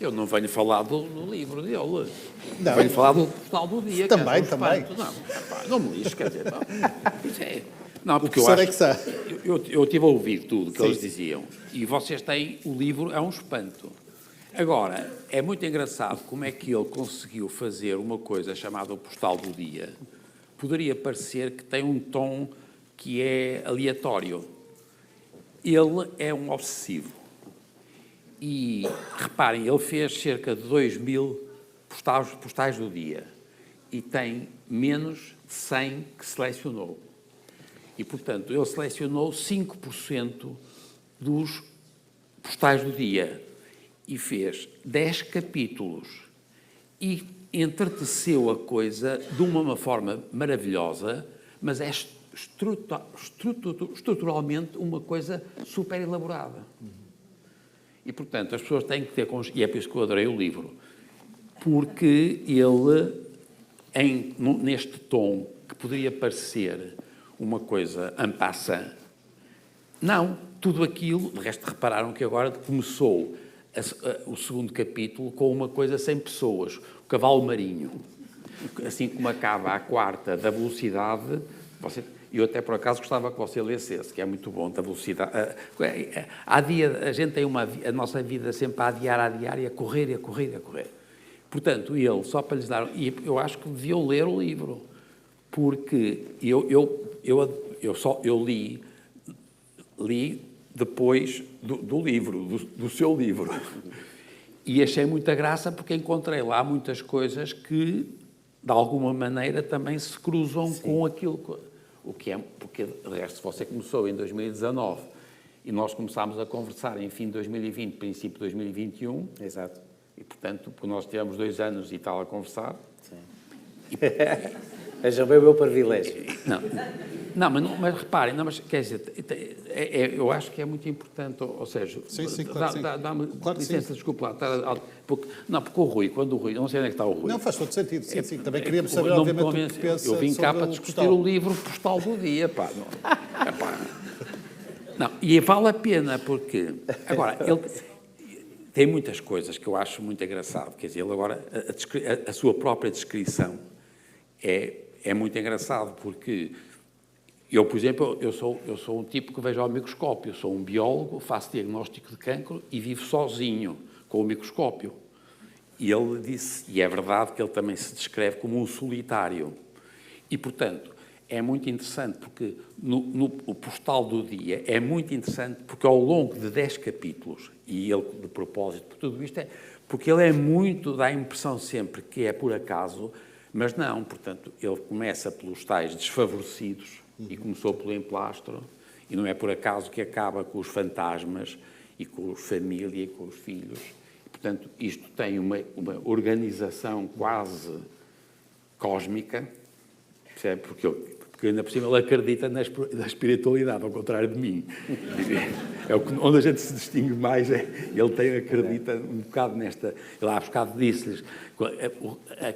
Eu não venho falar do livro dele. Não. Venho falar do Portal do Dia. Também, que é um também. espanto. Não me lixo, quer dizer. Isso é... Não, porque O eu professor acho... é que sabe. Eu estive a ouvir tudo o que Sim. eles diziam. E vocês têm... O livro é um espanto. Agora, é muito engraçado como é que ele conseguiu fazer uma coisa chamada o Postal do Dia. Poderia parecer que tem um tom que é aleatório. Ele é um obsessivo. E, reparem, ele fez cerca de 2.000 postais do dia. E tem menos de 100 que selecionou. E, portanto, ele selecionou 5% dos postais do dia. E fez 10 capítulos e entreteceu a coisa de uma forma maravilhosa, mas é estruturalmente uma coisa super elaborada. E, portanto, as pessoas têm que ter consciência, e é por isso que eu adorei o livro, porque ele, neste tom que poderia parecer uma coisa en passant, não, tudo aquilo, de resto repararam que agora começou o segundo capítulo com uma coisa sem pessoas, o cavalo marinho. Assim como acaba a quarta da velocidade, eu até por acaso gostava que você lesse esse, que é muito bom, da velocidade. A gente tem a nossa vida sempre a adiar e a correr e a correr e a correr. Portanto, ele, só para lhes dar... E eu acho que deviam ler o livro, porque eu li li depois do livro, do seu livro. E achei muita graça porque encontrei lá muitas coisas que, de alguma maneira, também se cruzam com aquilo. O que é, porque, de resto, você começou em 2019 e nós começámos a conversar em fim de 2020, princípio de 2021. Exato. E, portanto, porque nós tivemos 2 anos e tal a conversar. Sim. Vejam bem o meu privilégio. Mas reparem, mas quer dizer, eu acho que é muito importante, ou seja, Sim, claro, dá-me claro que licença, sim. desculpa lá, porque o Rui, não sei onde é que está o Rui. Não, faz todo sentido, sim. Também queríamos O Rui saber, não me obviamente, o que convence. pensa Eu vim cá sobre para o discutir postal. o livro postal do dia, pá. Não, e vale a pena, porque, agora, ele tem muitas coisas que eu acho muito engraçado, quer dizer, ele agora, a sua própria descrição é muito engraçado, porque eu, por exemplo, eu sou um tipo que vejo ao microscópio, eu sou um biólogo, faço diagnóstico de cancro e vivo sozinho com o microscópio. E ele disse, e é verdade que ele também se descreve como um solitário. E, portanto, é muito interessante, porque o postal do dia é muito interessante, porque ao longo de 10 capítulos, e ele, de propósito, por tudo isto, porque ele é muito, dá a impressão sempre que é por acaso, mas não, portanto, ele começa pelos tais desfavorecidos, e começou pelo emplastro, e não é por acaso que acaba com os fantasmas, e com a família, e com os filhos. E, portanto, isto tem uma organização quase cósmica, percebe? Porque ainda por cima ele acredita na espiritualidade, ao contrário de mim. Onde a gente se distingue mais, ele acredita um bocado nesta... Ele há bocado disse-lhes,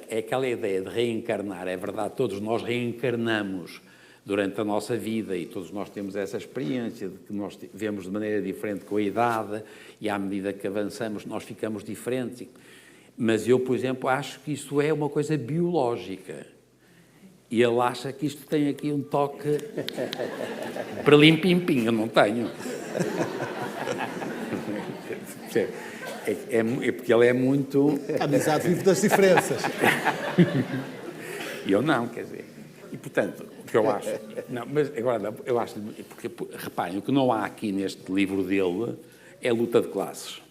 é aquela ideia de reencarnar, é verdade, todos nós reencarnamos durante a nossa vida e todos nós temos essa experiência de que nós vemos de maneira diferente com a idade e à medida que avançamos nós ficamos diferentes. Mas eu, por exemplo, acho que isso é uma coisa biológica. E ele acha que isto tem aqui um toque para lim-pim-pim. Eu não tenho. É porque ele é muito... A amizade vive das diferenças. E eu não, quer dizer. E, portanto, o que eu acho... Não, mas agora, eu acho... Porque, reparem, o que não há aqui neste livro dele é luta de classes.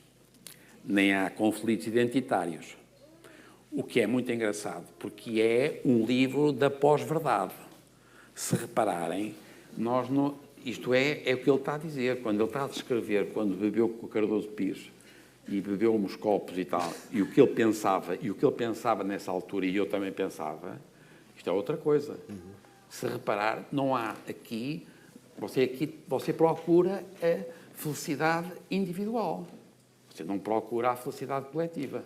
Nem há conflitos identitários. O que é muito engraçado, porque é um livro da pós-verdade. Se repararem, nós não... Isto é o que ele está a dizer. Quando ele está a descrever, quando bebeu com o Cardoso Pires e bebeu uns copos e tal, e o que ele pensava nessa altura, e eu também pensava, isto é outra coisa. Se reparar, não há aqui... Você procura a felicidade individual. Você não procura a felicidade coletiva.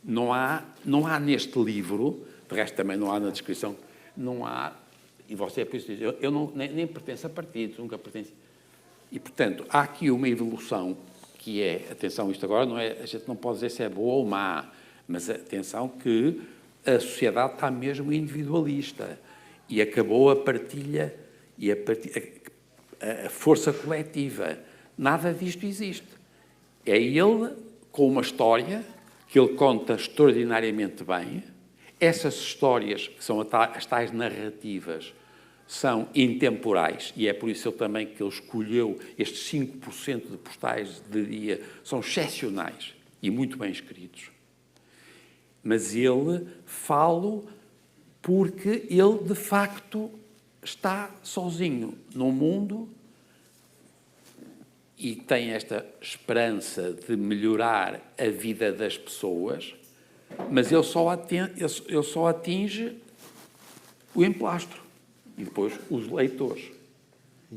Não há neste livro, de resto também não há na descrição, não há, e você por isso diz, eu nem pertenço a partidos, nunca pertenço. E, portanto, há aqui uma evolução que é, atenção, isto agora não é, a gente não pode dizer se é boa ou má, mas atenção que a sociedade está mesmo individualista e acabou a partilha e a força coletiva. Nada disto existe. É ele com uma história que ele conta extraordinariamente bem. Essas histórias, que são as tais narrativas, são intemporais, e é por isso também que ele escolheu estes 5% de postais de dia, são excepcionais e muito bem escritos. Mas ele fala porque ele, de facto, está sozinho num mundo e tem esta esperança de melhorar a vida das pessoas, mas ele só atinge o emplastro e depois os leitores.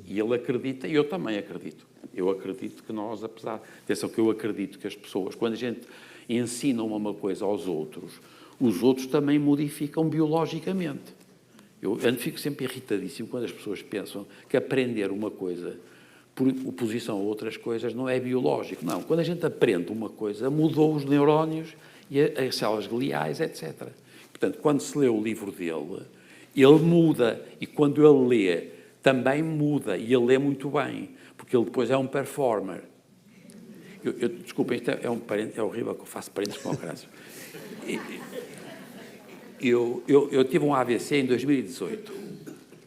E ele acredita, e eu também acredito. Eu acredito que nós, apesar... Atenção que eu acredito que as pessoas, quando a gente ensina uma coisa aos outros, os outros também modificam biologicamente. Eu fico sempre irritadíssimo quando as pessoas pensam que aprender uma coisa por oposição a outras coisas não é biológico. Não, quando a gente aprende uma coisa, mudou os neurónios e as células gliais, etc. Portanto, quando se lê o livro dele, ele muda, e quando ele lê, também muda, e ele lê muito bem, porque ele depois é um performer. Desculpem, isto é horrível que eu faço parênteses com o caso. Eu tive um AVC em 2018,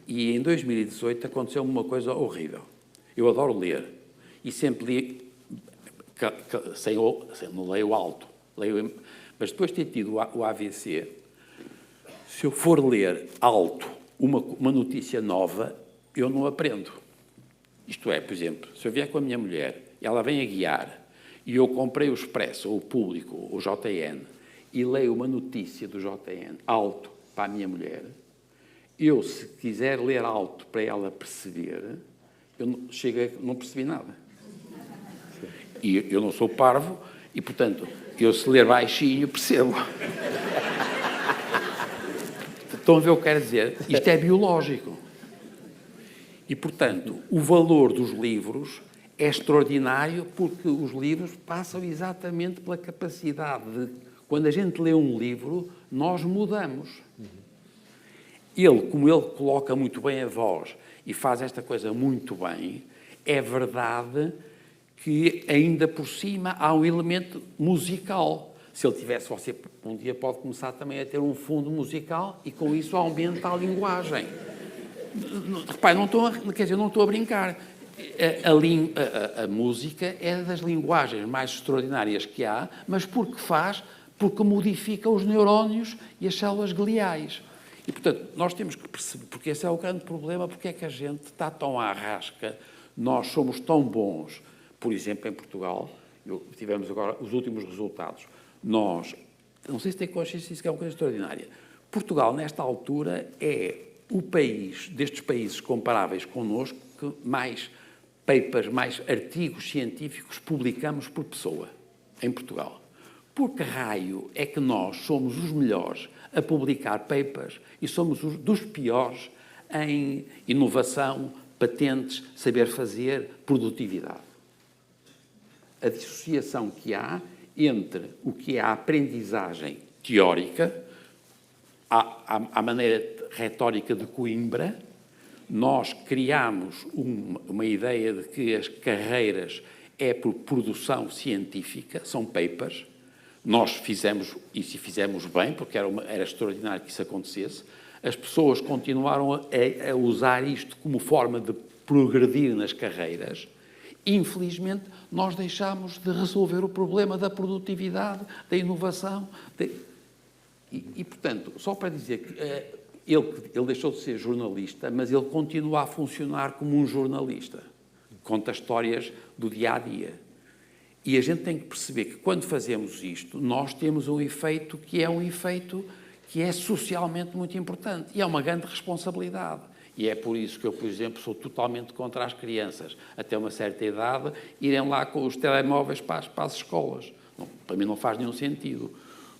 e em 2018 aconteceu uma coisa horrível. Eu adoro ler. E sempre li, não leio alto, mas depois de ter tido o AVC, se eu for ler alto uma notícia nova, eu não aprendo. Isto é, por exemplo, se eu vier com a minha mulher, ela vem a guiar, e eu comprei o Expresso, ou o Público, o JN, e leio uma notícia do JN alto para a minha mulher, eu, se quiser ler alto para ela perceber, eu não percebi nada. E eu não sou parvo, e, portanto, eu se ler baixinho, percebo. Estão a ver o que quero dizer? Isto é biológico. E, portanto, o valor dos livros é extraordinário porque os livros passam exatamente pela capacidade de, quando a gente lê um livro, nós mudamos. Como ele coloca muito bem a voz e faz esta coisa muito bem, é verdade que ainda por cima há um elemento musical. Se ele tivesse, você um dia pode começar também a ter um fundo musical e com isso aumenta a linguagem. Repare, não estou a brincar. A música é das linguagens mais extraordinárias que há, mas porque modifica os neurónios e as células gliais. E, portanto, nós temos que perceber, porque esse é o grande problema, porque é que a gente está tão à rasca, nós somos tão bons. Por exemplo, em Portugal, tivemos agora os últimos resultados. Nós, não sei se tem consciência disso, que é uma coisa extraordinária. Portugal, nesta altura, é o país, destes países comparáveis connosco, que mais papers, mais artigos científicos publicamos por pessoa, em Portugal. Por que raio é que nós somos os melhores a publicar papers e somos dos piores em inovação, patentes, saber fazer, produtividade? A dissociação que há entre o que é a aprendizagem teórica, à maneira retórica de Coimbra, nós criamos uma ideia de que as carreiras é por produção científica, são papers. Nós fizemos isso e fizemos bem, porque era extraordinário que isso acontecesse. As pessoas continuaram a usar isto como forma de progredir nas carreiras. Infelizmente, nós deixámos de resolver o problema da produtividade, da inovação. E, portanto, só para dizer que ele deixou de ser jornalista, mas ele continua a funcionar como um jornalista. Conta histórias do dia-a-dia. E a gente tem que perceber que, quando fazemos isto, nós temos um efeito que é socialmente muito importante. E é uma grande responsabilidade. E é por isso que eu, por exemplo, sou totalmente contra as crianças, até uma certa idade, irem lá com os telemóveis para as escolas. Não, para mim não faz nenhum sentido.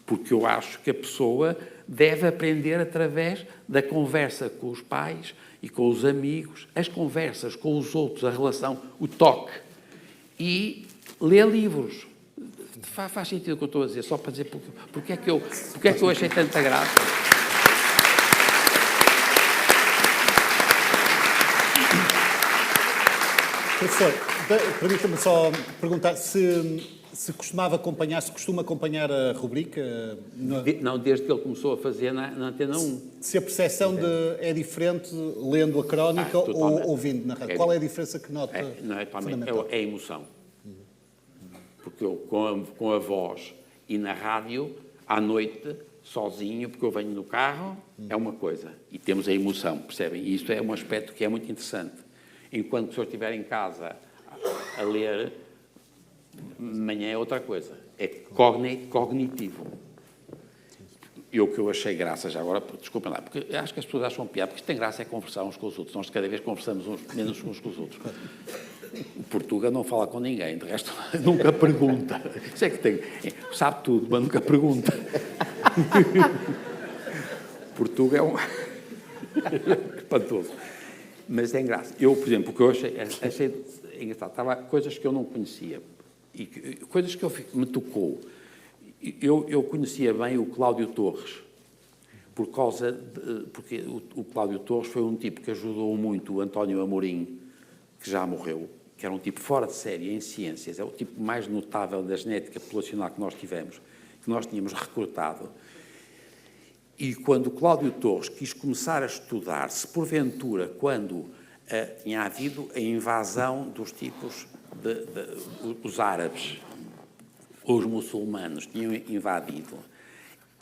Porque eu acho que a pessoa deve aprender através da conversa com os pais e com os amigos, as conversas com os outros, a relação, o toque. E ler livros. Faz sentido o que eu estou a dizer, só para dizer porque é que eu achei tanta graça. Professor, permita-me só perguntar se costuma acompanhar a rubrica? Não, desde que ele começou a fazer na Antena 1. Se a percepção é diferente lendo a crónica ou ouvindo na rádio? Qual é a diferença que nota? É a emoção. Porque eu, com a voz e na rádio, à noite, sozinho, porque eu venho no carro, é uma coisa. E temos a emoção, percebem? E isto é um aspecto que é muito interessante. Enquanto se eu estiver em casa a ler, amanhã é outra coisa. É cognitivo. E o que eu achei graça, já agora, desculpem lá, porque acho que as pessoas acham piada, porque isto tem graça é conversar uns com os outros. Nós cada vez conversamos menos uns com os outros. O Portuga não fala com ninguém, de resto nunca pergunta. Isso é que tem. Sabe tudo, mas nunca pergunta. Portuga é um espantoso. Mas é engraçado. Eu, por exemplo, o que eu achei engraçado, estava coisas que eu não conhecia, e coisas que me tocou. Eu conhecia bem o Cláudio Torres, porque o Cláudio Torres foi um tipo que ajudou muito o António Amorim, que já morreu, que era um tipo fora de série em ciências, é o tipo mais notável da genética populacional que nós tivemos, que nós tínhamos recrutado. E quando o Cláudio Torres quis começar a estudar, se porventura, quando tinha havido a invasão dos tipos os árabes, os muçulmanos tinham invadido.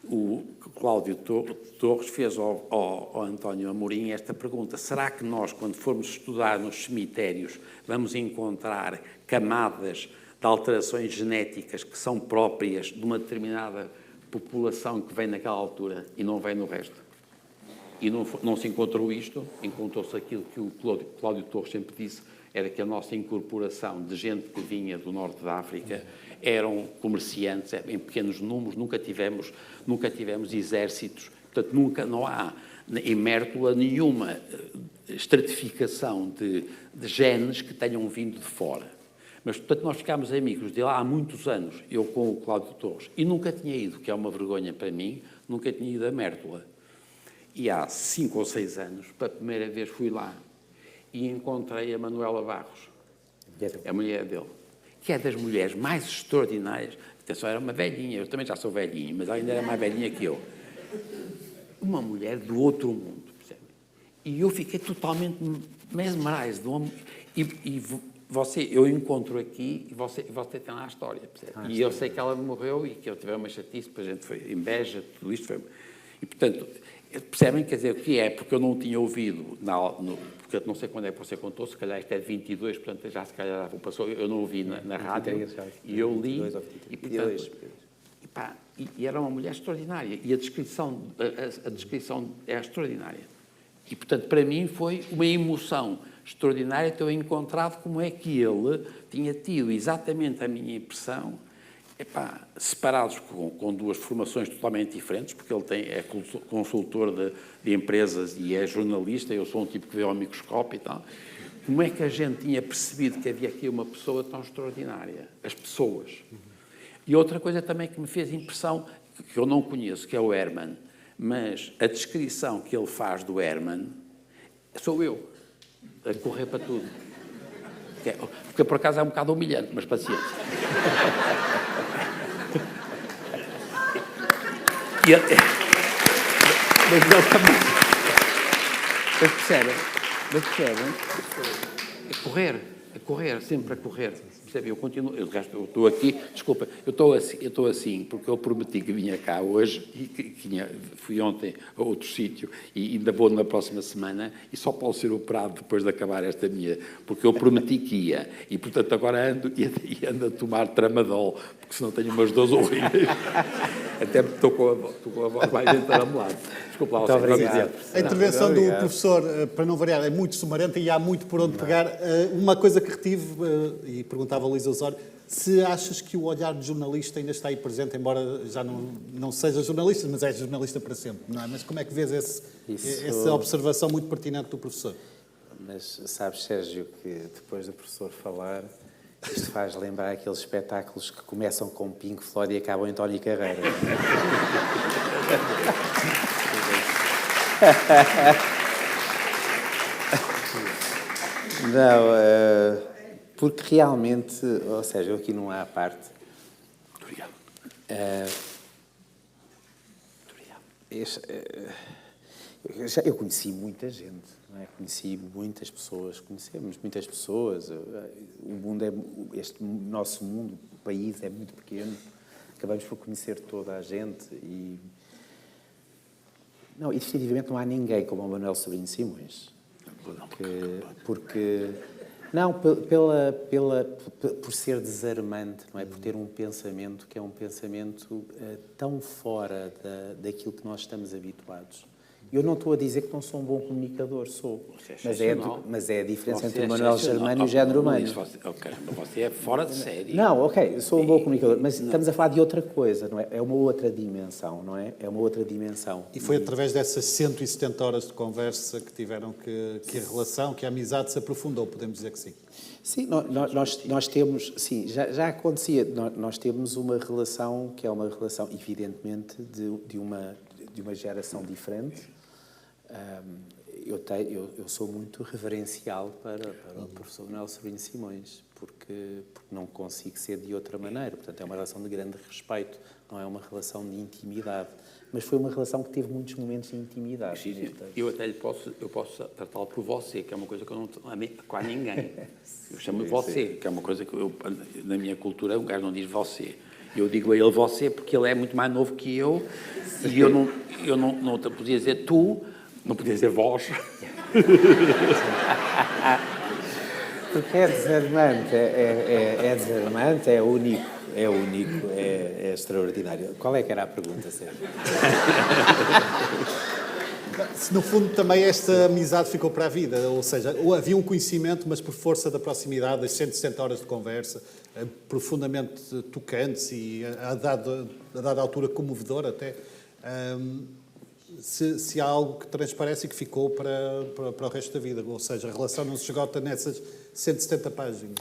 O Cláudio Torres fez ao António Amorim esta pergunta: será que nós, quando formos estudar nos cemitérios, vamos encontrar camadas de alterações genéticas que são próprias de uma determinada população que vem naquela altura e não vem no resto? E não se encontrou isto, encontrou-se aquilo que o Cláudio Torres sempre disse, era que a nossa incorporação de gente que vinha do norte da África eram comerciantes, em pequenos números, nunca tivemos exércitos, portanto, não há em Mértola nenhuma estratificação de genes que tenham vindo de fora. Mas, portanto, nós ficámos amigos de lá há muitos anos, eu com o Cláudio Torres, e nunca tinha ido, que é uma vergonha para mim, nunca tinha ido a Mértola. E há 5 ou 6 anos, pela primeira vez, fui lá e encontrei a Manuela Barros, a mulher dele, que é das mulheres mais extraordinárias. Atenção, era uma velhinha, eu também já sou velhinho, mas ela ainda era mais velhinha que eu. Uma mulher do outro mundo, percebe? E eu fiquei totalmente mesmerized. Eu encontro aqui e você tem lá a história, percebe? E eu sei que ela morreu e que eu tive uma chatice, para a gente foi inveja, tudo isto foi... E, portanto, percebem, quer dizer, o que é? Porque eu não tinha ouvido, porque eu não sei quando é que você contou, se calhar isto é de 22, portanto, já se calhar passou, eu não ouvi na rádio, e eu li, e, portanto, e era uma mulher extraordinária, e a descrição é extraordinária. E, portanto, para mim foi uma emoção extraordinária ter encontrado como é que ele tinha tido exatamente a minha impressão, separados com 2 formações totalmente diferentes, porque ele é consultor de empresas e é jornalista, eu sou um tipo que vê ao microscópio e tal. Como é que a gente tinha percebido que havia aqui uma pessoa tão extraordinária? As pessoas. E outra coisa também que me fez impressão, que eu não conheço, que é o Herman, mas a descrição que ele faz do Herman, sou eu, a correr para tudo. Porque por acaso é um bocado humilhante, mas paciência. Mas ele também... Mas percebem? A correr, sempre a correr. Percebe? Eu continuo, eu estou aqui, desculpa, eu estou assim, porque eu prometi que vinha cá hoje, e fui ontem a outro sítio, e ainda vou na próxima semana, e só posso ser operado depois de acabar esta minha, porque eu prometi que ia, e portanto agora ando a tomar tramadol, porque senão tenho umas dores horríveis. Até estou com a voz mais entramulada. Desculpa, muito obrigado. A intervenção do professor, para não variar, é muito sumarenta e há muito por onde pegar. Uma coisa que retive, e perguntava a Luísa Osório, se achas que o olhar de jornalista ainda está aí presente, embora já não seja jornalista, mas é jornalista para sempre, não é? Mas como é que vês essa observação muito pertinente do professor? Mas sabes, Sérgio, que depois do professor falar, isto faz lembrar aqueles espetáculos que começam com Pink Floyd e acabam em Tony Carreira. Não, porque realmente, ou seja, aqui não há parte. Muito obrigado. Eu conheci muita gente, não é? Conheci muitas pessoas, conhecemos muitas pessoas. O mundo este nosso mundo, o país é muito pequeno. Acabamos por conhecer toda a gente e definitivamente não há ninguém como o Manuel Sobrinho Simões. Por ser desarmante, não é? Por ter um pensamento que é um pensamento tão fora daquilo que nós estamos habituados. Eu não estou a dizer que não sou um bom comunicador, sou. Mas é a diferença entre o Manuel Germano e o género humano. Você é fora de série. Não, ok, sou um bom comunicador, mas estamos a falar de outra coisa, não é? É uma outra dimensão, não é? É uma outra dimensão. E foi através dessas 170 horas de conversa que tiveram que a relação, que a amizade se aprofundou, podemos dizer que sim. Sim, nós temos, sim, já acontecia, nós temos uma relação que é uma relação, evidentemente, de uma geração diferente. eu sou muito reverencial para o professor Manuel Sobrinho Simões, porque não consigo ser de outra maneira. Portanto, é uma relação de grande respeito, não é uma relação de intimidade. Mas foi uma relação que teve muitos momentos de intimidade. Sim. Eu até posso tratá-lo por você, que é uma coisa que eu não com a ninguém. Eu chamo você, que é uma coisa que na minha cultura um gajo não diz você. Eu digo a ele você porque ele é muito mais novo que eu e eu não podia dizer tu, não podia dizer vós. Porque é desarmante, é desarmante, é único, é extraordinário. Qual é que era a pergunta, Sérgio? Se no fundo também esta amizade ficou para a vida, ou seja, havia um conhecimento, mas por força da proximidade, das 160 horas de conversa, profundamente tocantes e a dada altura comovedor até, se há algo que transparece e que ficou para o resto da vida, ou seja, a relação não se esgota nessas 170 páginas.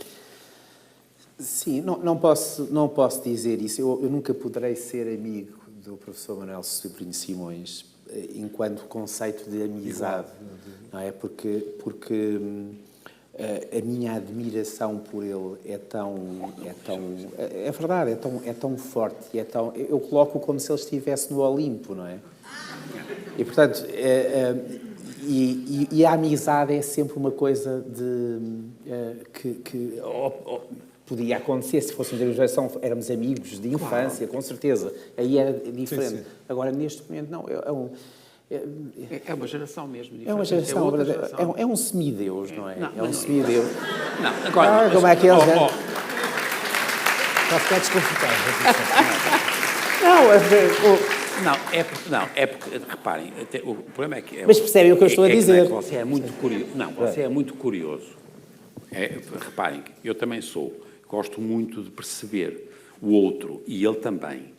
Sim, não posso dizer isso. Eu nunca poderei ser amigo do professor Manuel Sobrinho Simões enquanto conceito de amizade, não é? Porque a minha admiração por ele é verdade, é tão forte, eu coloco como se ele estivesse no Olimpo, não é? E, portanto, e a amizade é sempre uma coisa que podia acontecer se fôssemos de geração, éramos amigos de infância, claro. Com certeza. Aí era diferente. Sim. Agora, neste momento, não. É uma geração mesmo diferente. É uma geração. É um semideus, não é? Não, é um semideus. Não, agora... como é que eles... Está a ficar desconfortável. Não, é porque, reparem, o problema é que... Mas percebem o que eu estou a dizer. Você é muito curioso. Não, você é muito curioso. Reparem, eu também gosto muito de perceber o outro, e ele também.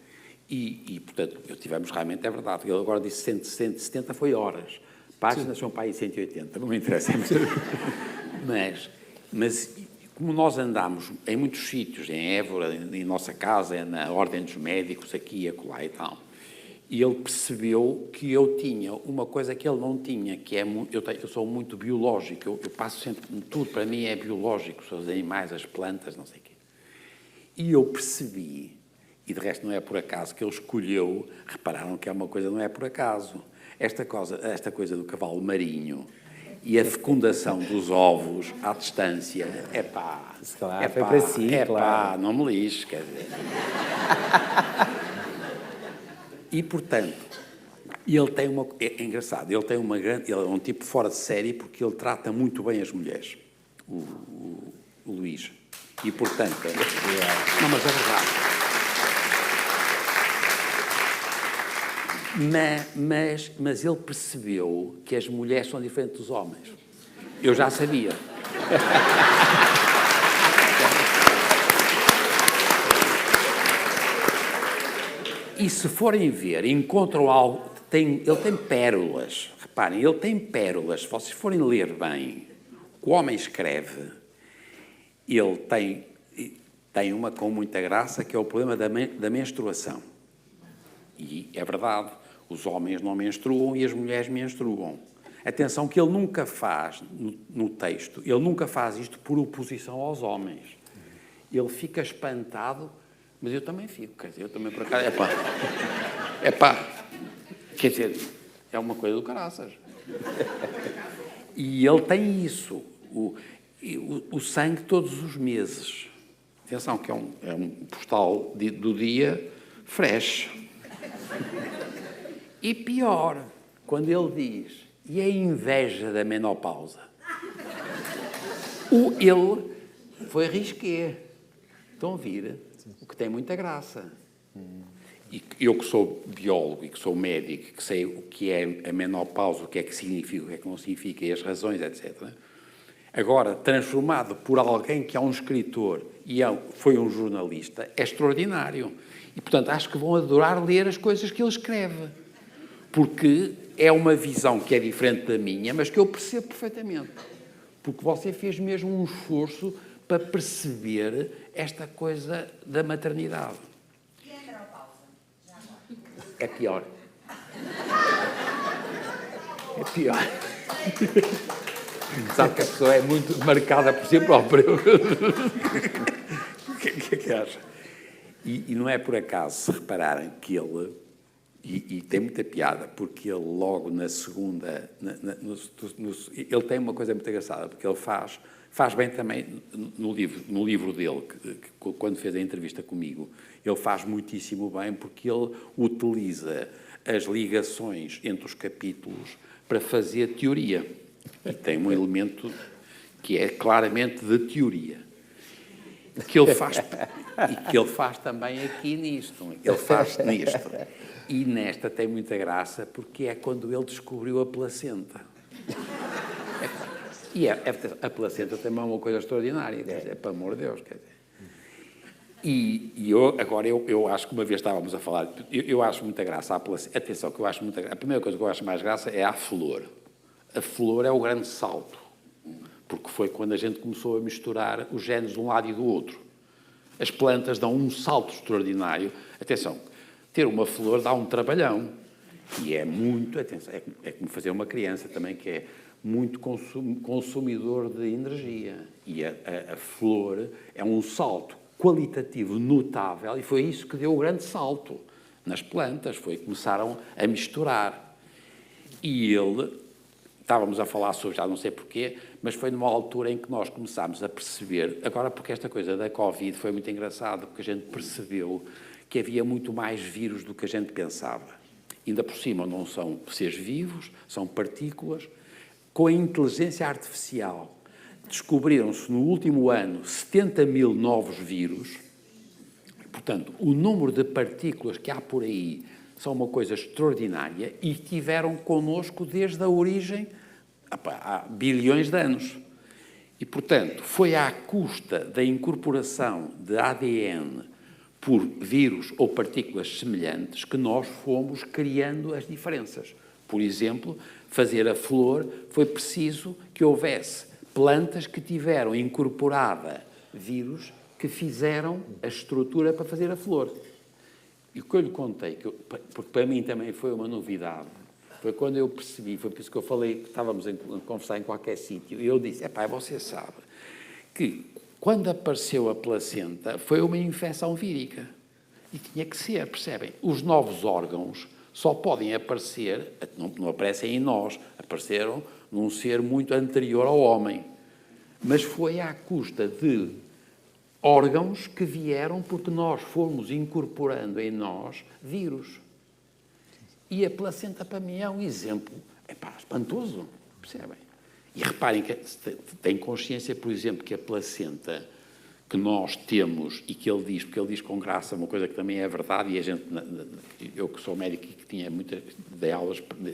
E portanto, tivemos realmente, é verdade, ele agora disse 170 foi horas. Páginas são para aí 180, não me interessa. Mas como nós andamos em muitos sítios, em Évora, em nossa casa, na Ordem dos Médicos, aqui e acolá e tal, e ele percebeu que eu tinha uma coisa que ele não tinha, que é eu sou muito biológico, eu passo sempre, tudo para mim é biológico, os animais, as plantas, não sei o quê. E eu percebi, e de resto não é por acaso que ele escolheu, repararam que é uma coisa, não é por acaso, esta coisa do cavalo marinho e a fecundação dos ovos à distância, foi para si, claro. Não me lixe, quer dizer. E, portanto, ele tem uma... É engraçado, ele é um tipo fora de série porque ele trata muito bem as mulheres, o Luís. E, portanto... Não, mas é verdade. Mas ele percebeu que as mulheres são diferentes dos homens. Eu já sabia. E se forem ver, encontram algo... Ele tem pérolas. Reparem, ele tem pérolas. Se vocês forem ler bem, o homem escreve, ele tem uma com muita graça, que é o problema da menstruação. E é verdade, os homens não menstruam e as mulheres menstruam. Atenção que ele nunca faz, no texto, ele nunca faz isto por oposição aos homens. Ele fica espantado... Mas eu também fico, quer dizer, eu também por acaso, quer dizer, é uma coisa do caraças. E ele tem isso, o sangue todos os meses. Atenção que é um postal do dia fresh. E pior, quando ele diz, e a inveja da menopausa? Ele foi risqué. Estão a vir? O que tem muita graça. E eu que sou biólogo e que sou médico, que sei o que é a menopausa, o que é que significa, o que é que não significa, e as razões, etc. Agora, transformado por alguém que é um escritor e foi um jornalista, é extraordinário. E, portanto, acho que vão adorar ler as coisas que ele escreve. Porque é uma visão que é diferente da minha, mas que eu percebo perfeitamente. Porque você fez mesmo um esforço para perceber esta coisa da maternidade. E a menopausa? Já agora. É pior. É pior. Sabe que a pessoa é muito marcada por si própria. O que é que acha? E não é por acaso, se repararem, que ele... E tem muita piada, porque ele logo na segunda... ele tem uma coisa muito engraçada, porque ele faz bem também no livro dele, que quando fez a entrevista comigo, ele faz muitíssimo bem, porque ele utiliza as ligações entre os capítulos para fazer teoria. E tem um elemento que é claramente de teoria. Que ele faz também aqui nisto. Ele faz nisto. E nesta tem muita graça, porque é quando ele descobriu a placenta. E a placenta também é uma coisa extraordinária, quer dizer, para amor de Deus, quer dizer. E eu acho que uma vez estávamos a falar, eu acho muita graça à placenta. Atenção, que eu acho muita graça. A primeira coisa que eu acho mais graça é a flor. A flor é o grande salto, porque foi quando a gente começou a misturar os genes de um lado e do outro. As plantas dão um salto extraordinário. Atenção, ter uma flor dá um trabalhão. E é muito, atenção, é como fazer uma criança também, que é muito consumidor de energia. E a flor é um salto qualitativo notável, e foi isso que deu o grande salto nas plantas, foi que começaram a misturar. E estávamos a falar sobre, já não sei porquê, mas foi numa altura em que nós começámos a perceber, agora porque esta coisa da Covid foi muito engraçada, porque a gente percebeu que havia muito mais vírus do que a gente pensava. Ainda por cima não são seres vivos, são partículas. Com a inteligência artificial, descobriram-se no último ano 70 mil novos vírus. Portanto, o número de partículas que há por aí são uma coisa extraordinária e estiveram connosco desde a origem, há bilhões de anos. E, portanto, foi à custa da incorporação de ADN por vírus ou partículas semelhantes que nós fomos criando as diferenças. Por exemplo, fazer a flor, foi preciso que houvesse plantas que tiveram incorporada vírus que fizeram a estrutura para fazer a flor. E o que eu lhe contei, porque para mim também foi uma novidade, foi quando eu percebi, foi por isso que eu falei, que estávamos a conversar em qualquer sítio, e eu disse, você sabe que quando apareceu a placenta foi uma infecção vírica. E tinha que ser, percebem? Os novos órgãos só podem aparecer, não aparecem em nós, apareceram num ser muito anterior ao homem. Mas foi à custa de órgãos que vieram porque nós fomos incorporando em nós vírus. E a placenta, para mim, é um exemplo espantoso, percebem? E reparem que tem consciência, por exemplo, que a placenta que nós temos, e que ele diz, porque ele diz com graça uma coisa que também é verdade, e a gente, eu que sou médico e que tinha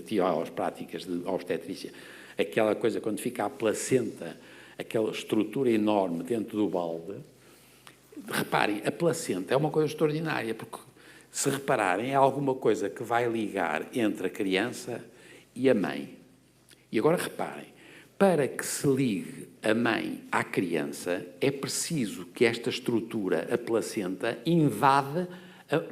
tive aulas práticas de obstetrícia, aquela coisa quando fica a placenta, aquela estrutura enorme dentro do balde, reparem, a placenta é uma coisa extraordinária, porque se repararem, é alguma coisa que vai ligar entre a criança e a mãe. E agora reparem, para que se ligue a mãe à criança, é preciso que esta estrutura, a placenta, invade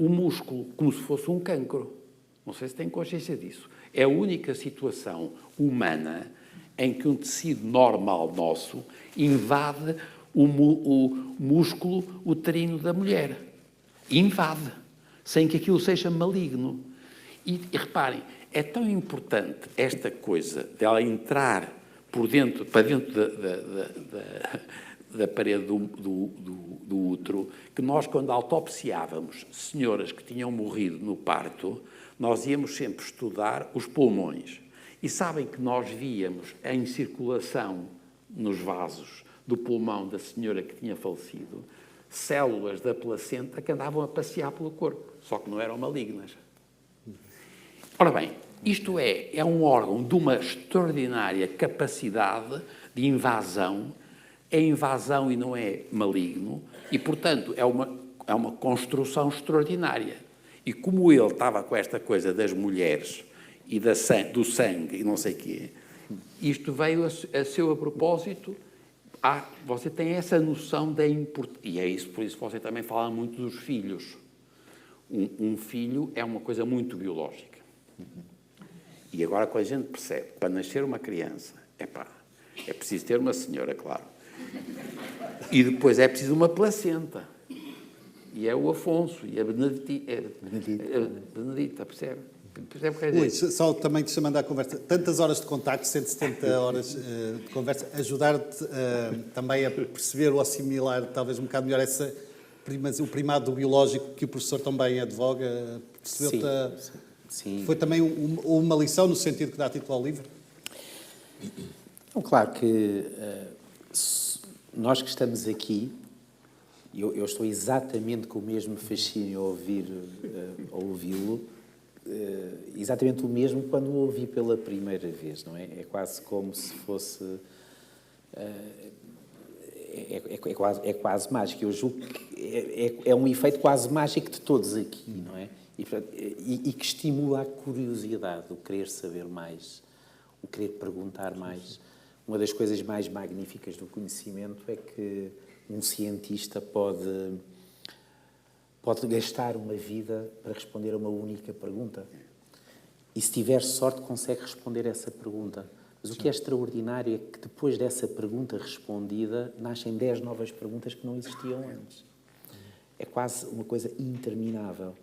o músculo, como se fosse um cancro. Não sei se têm consciência disso. É a única situação humana em que um tecido normal nosso invade o músculo uterino da mulher. Invade, sem que aquilo seja maligno. E reparem, é tão importante esta coisa dela entrar para dentro da parede do útero, que nós, quando autopsiávamos senhoras que tinham morrido no parto, nós íamos sempre estudar os pulmões. E sabem que nós víamos em circulação nos vasos do pulmão da senhora que tinha falecido células da placenta que andavam a passear pelo corpo, só que não eram malignas. Ora bem, isto é um órgão de uma extraordinária capacidade de invasão, é invasão e não é maligno, e, portanto, é uma construção extraordinária. E como ele estava com esta coisa das mulheres e do sangue e não sei o quê, isto veio a seu propósito. Você tem essa noção da importância, e é isso, por isso você também fala muito dos filhos. Um filho é uma coisa muito biológica. E agora, quando a gente percebe, para nascer uma criança, é preciso ter uma senhora, claro. E depois é preciso uma placenta. E é o Afonso, e a Benedita, percebe? Percebe o que é Luís, dizer? só também te chamando à conversa, tantas horas de contacto, 170 horas de conversa, ajudar-te também a perceber ou assimilar talvez um bocado melhor o primado do biológico que o professor também advoga, percebeu-te? Sim. Foi também uma lição no sentido que dá título ao livro? Então, claro que nós que estamos aqui, eu estou exatamente com o mesmo fascínio a ouvi-lo, exatamente o mesmo quando o ouvi pela primeira vez, não é? É quase como se fosse... É quase mágico. Eu julgo que é um efeito quase mágico de todos aqui, não é? E que estimula a curiosidade, o querer saber mais, o querer perguntar mais. Uma das coisas mais magníficas do conhecimento é que um cientista pode gastar uma vida para responder a uma única pergunta. E se tiver sorte, consegue responder essa pergunta. Mas o que é extraordinário é que depois dessa pergunta respondida, nascem 10 novas perguntas que não existiam antes. É quase uma coisa interminável.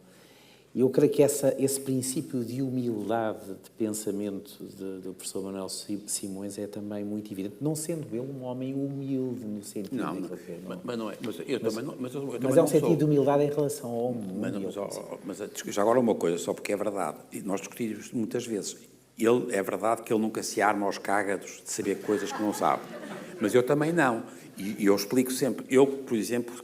E eu creio que esse princípio de humildade de pensamento do professor Manuel Simões é também muito evidente, não sendo ele um homem humilde no sentido Não, de qualquer nome. mas não é. Mas eu também não, mas eu também Mas é não um sentido sou. de humildade em relação ao mundo. Mas já agora uma coisa, só porque é verdade, e nós discutimos muitas vezes, é verdade que ele nunca se arma aos cágados de saber coisas que não sabe, mas eu também não, e eu explico sempre, por exemplo,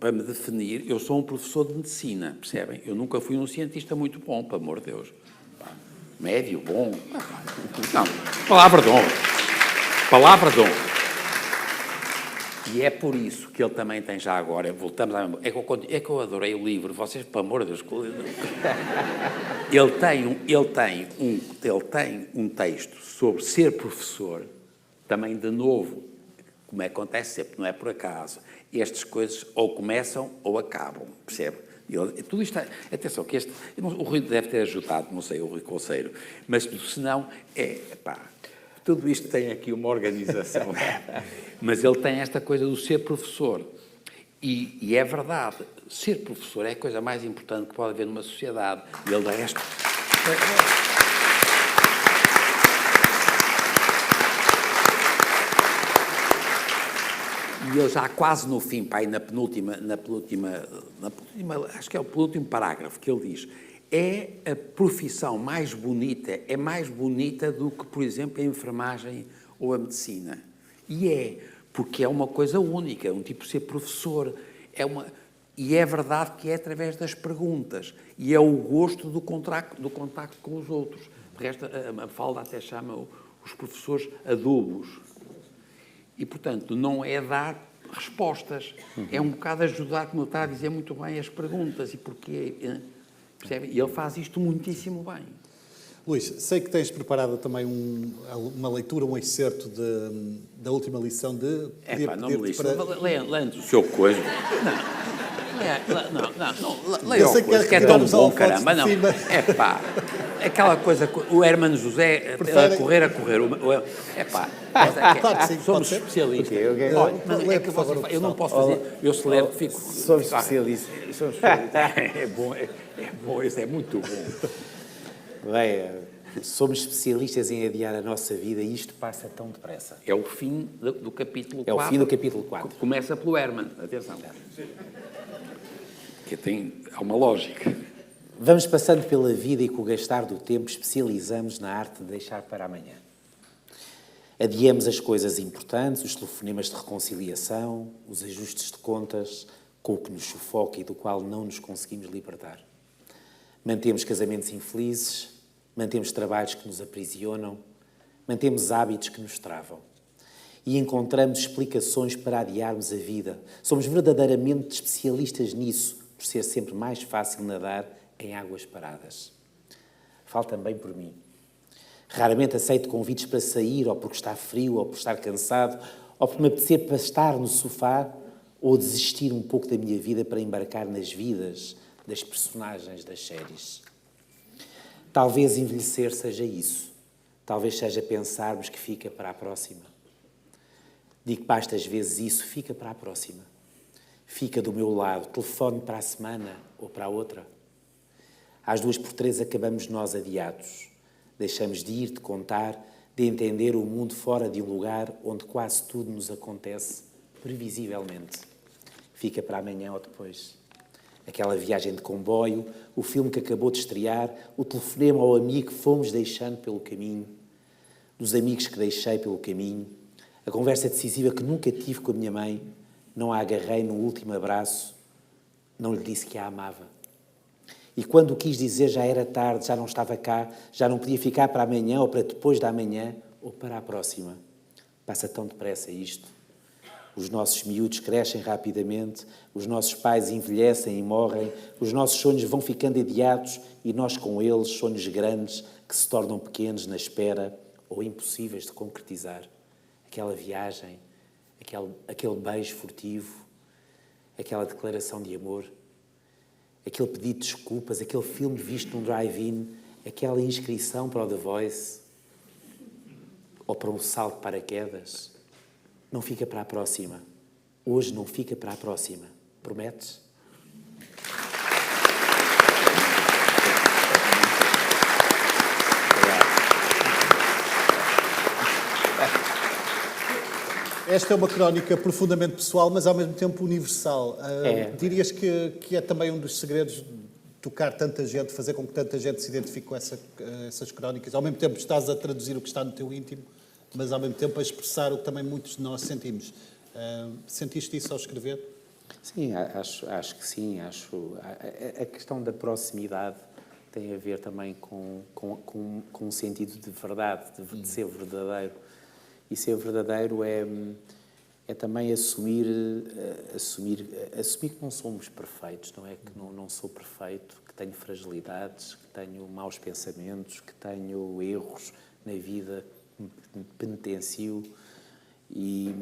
para me definir, eu sou um professor de medicina, percebem? Eu nunca fui um cientista muito bom, pelo amor de Deus. Médio, bom. Não, palavra de honra. Palavra de honra. E é por isso que ele também tem já agora, voltamos à memória, é que eu adorei o livro, vocês, pelo amor de Deus, ele tem um texto sobre ser professor, também de novo, como acontece sempre, não é por acaso, estas coisas ou começam ou acabam, percebe? Tudo isto, atenção, que o Rui deve ter ajudado, não sei, o Rui Conceiro, mas senão, tudo isto tem aqui uma organização, mas ele tem esta coisa do ser professor, e é verdade, ser professor é a coisa mais importante que pode haver numa sociedade, e ele de resto... E eu já quase no fim, na penúltima, acho que é o penúltimo parágrafo, que ele diz, é a profissão mais bonita, é mais bonita do que, por exemplo, a enfermagem ou a medicina. E porque é uma coisa única, um tipo de ser professor, e é verdade que é através das perguntas, e é o gosto do contacto com os outros. De resto, a Mafalda até chama os professores adubos. E, portanto, não é dar respostas, é um bocado ajudar, como ele está a dizer muito bem, as perguntas e porquê, percebe? E ele faz isto muitíssimo bem. Luís, sei que tens preparado também uma leitura, um excerto da última lição de... Não me lixe, leia antes o seu coisa. Não, leia o coisa, que é tão bom, caramba, não. Aquela coisa, o Hermano José a correr. Somos especialistas. Eu não posso fazer, eu celebro que fico... Somos especialistas. É bom, isso é muito bom. Bem, somos especialistas em adiar a nossa vida e isto passa tão depressa. É o fim do capítulo 4. É o fim do capítulo 4. Começa pelo Herman, atenção. Há uma lógica. Vamos passando pela vida e com o gastar do tempo especializamos na arte de deixar para amanhã. Adiamos as coisas importantes, os telefonemas de reconciliação, os ajustes de contas, com o que nos sufoca e do qual não nos conseguimos libertar. Mantemos casamentos infelizes, mantemos trabalhos que nos aprisionam, mantemos hábitos que nos travam. E encontramos explicações para adiarmos a vida. Somos verdadeiramente especialistas nisso, por ser sempre mais fácil nadar em águas paradas. Falo também por mim. Raramente aceito convites para sair, ou porque está frio, ou por estar cansado, ou porque me apetecer para estar no sofá, ou desistir um pouco da minha vida para embarcar nas vidas das personagens das séries. Talvez envelhecer seja isso. Talvez seja pensarmos que fica para a próxima. Digo que bastas vezes isso, fica para a próxima. Fica do meu lado, telefone para a semana ou para a outra. Às 2x3 acabamos nós adiados. Deixamos de ir, de contar, de entender o mundo fora de um lugar onde quase tudo nos acontece previsivelmente. Fica para amanhã ou depois. Aquela viagem de comboio, o filme que acabou de estrear, o telefonema ao amigo que fomos deixando pelo caminho, dos amigos que deixei pelo caminho, a conversa decisiva que nunca tive com a minha mãe, não a agarrei no último abraço, não lhe disse que a amava. E quando o quis dizer já era tarde, já não estava cá, já não podia ficar para amanhã ou para depois da amanhã ou para a próxima. Passa tão depressa isto. Os nossos miúdos crescem rapidamente, os nossos pais envelhecem e morrem, os nossos sonhos vão ficando adiados e nós com eles, sonhos grandes que se tornam pequenos na espera ou impossíveis de concretizar. Aquela viagem, aquele beijo furtivo, aquela declaração de amor, aquele pedido de desculpas, aquele filme visto num drive-in, aquela inscrição para o The Voice ou para um salto de paraquedas. Não fica para a próxima. Hoje não fica para a próxima. Prometes? Esta é uma crónica profundamente pessoal, mas ao mesmo tempo universal. Dirias que é também um dos segredos de tocar tanta gente, fazer com que tanta gente se identifique com essas crónicas. Ao mesmo tempo estás a traduzir o que está no teu íntimo, mas ao mesmo tempo a expressar o que também muitos de nós sentimos. Sentiste isso ao escrever? Sim, acho que sim. A questão da proximidade tem a ver também com um sentido de verdade, de ser verdadeiro. E ser verdadeiro é também assumir que não somos perfeitos, não é? Que não sou perfeito, que tenho fragilidades, que tenho maus pensamentos, que tenho erros na vida, penitencio e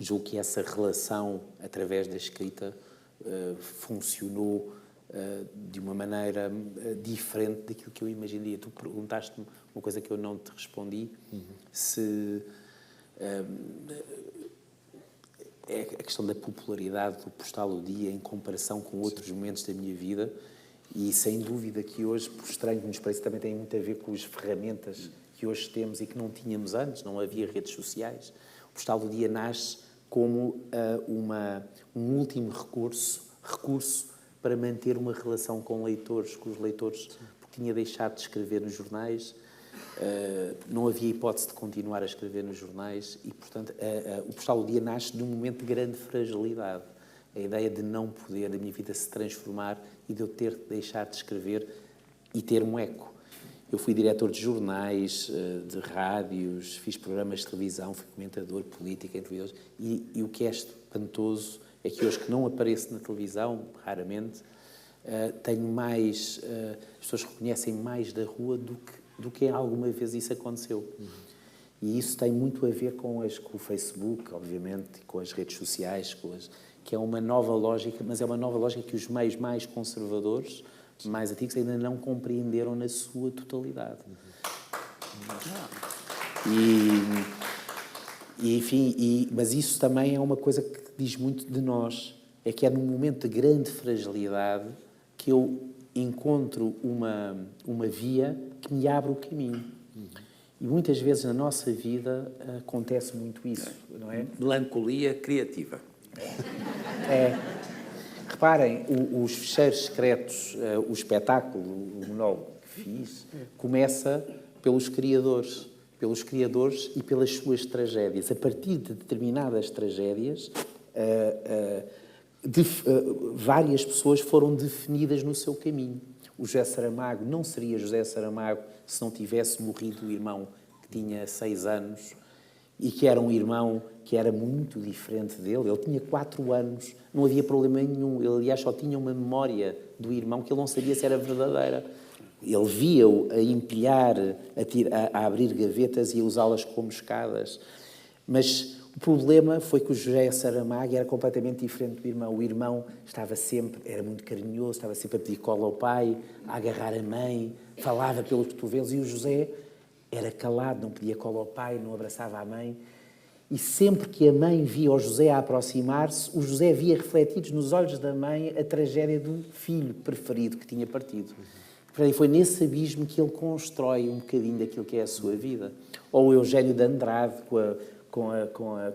julgo que essa relação através da escrita funcionou de uma maneira diferente daquilo que eu imaginaria. Tu perguntaste-me uma coisa que eu não te respondi, se é a questão da popularidade do Postal do Dia em comparação com outros momentos da minha vida. E sem dúvida que hoje, por estranho que nos parece, também tem muito a ver com as ferramentas que hoje temos e que não tínhamos antes, não havia redes sociais. O Postal do Dia nasce como um último recurso para manter uma relação com leitores, porque tinha deixado de escrever nos jornais, não havia hipótese de continuar a escrever nos jornais e, portanto, o Postal do Dia nasce de um momento de grande fragilidade. A ideia de não poder, da minha vida, se transformar e de eu ter de deixar de escrever e ter um eco. Eu fui diretor de jornais, de rádios, fiz programas de televisão, fui comentador político em televisão e o que é espantoso é que hoje que não apareço na televisão, raramente, tenho mais... as pessoas reconhecem mais da rua do que alguma vez isso aconteceu. E isso tem muito a ver com o Facebook, obviamente, com as redes sociais, que é uma nova lógica, mas é uma nova lógica que os meios mais conservadores, mais antigos, ainda não compreenderam na sua totalidade. Mas isso também é uma coisa que diz muito de nós, é que é num momento de grande fragilidade que eu encontro uma via que me abre o caminho. E muitas vezes na nossa vida acontece muito isso, não é? Melancolia criativa. Reparem, os Fecheiros Secretos, o espetáculo, o monólogo que fiz, começa pelos criadores e pelas suas tragédias. A partir de determinadas tragédias, várias pessoas foram definidas no seu caminho. O José Saramago não seria José Saramago se não tivesse morrido o irmão que tinha 6 anos e que era um irmão que era muito diferente dele. Ele tinha 4 anos, não havia problema nenhum. Ele, aliás, só tinha uma memória do irmão que ele não sabia se era verdadeira. Ele via-o a empilhar, a abrir gavetas e a usá-las como escadas. Mas O problema foi que o José Saramago era completamente diferente do irmão. O irmão era muito carinhoso, estava sempre a pedir cola ao pai, a agarrar a mãe, falava pelos cotovelos, e o José era calado, não pedia cola ao pai, não abraçava a mãe. E sempre que a mãe via o José a aproximar-se, o José via refletidos nos olhos da mãe a tragédia do filho preferido que tinha partido. E foi nesse abismo que ele constrói um bocadinho daquilo que é a sua vida. Ou o Eugênio de Andrade, com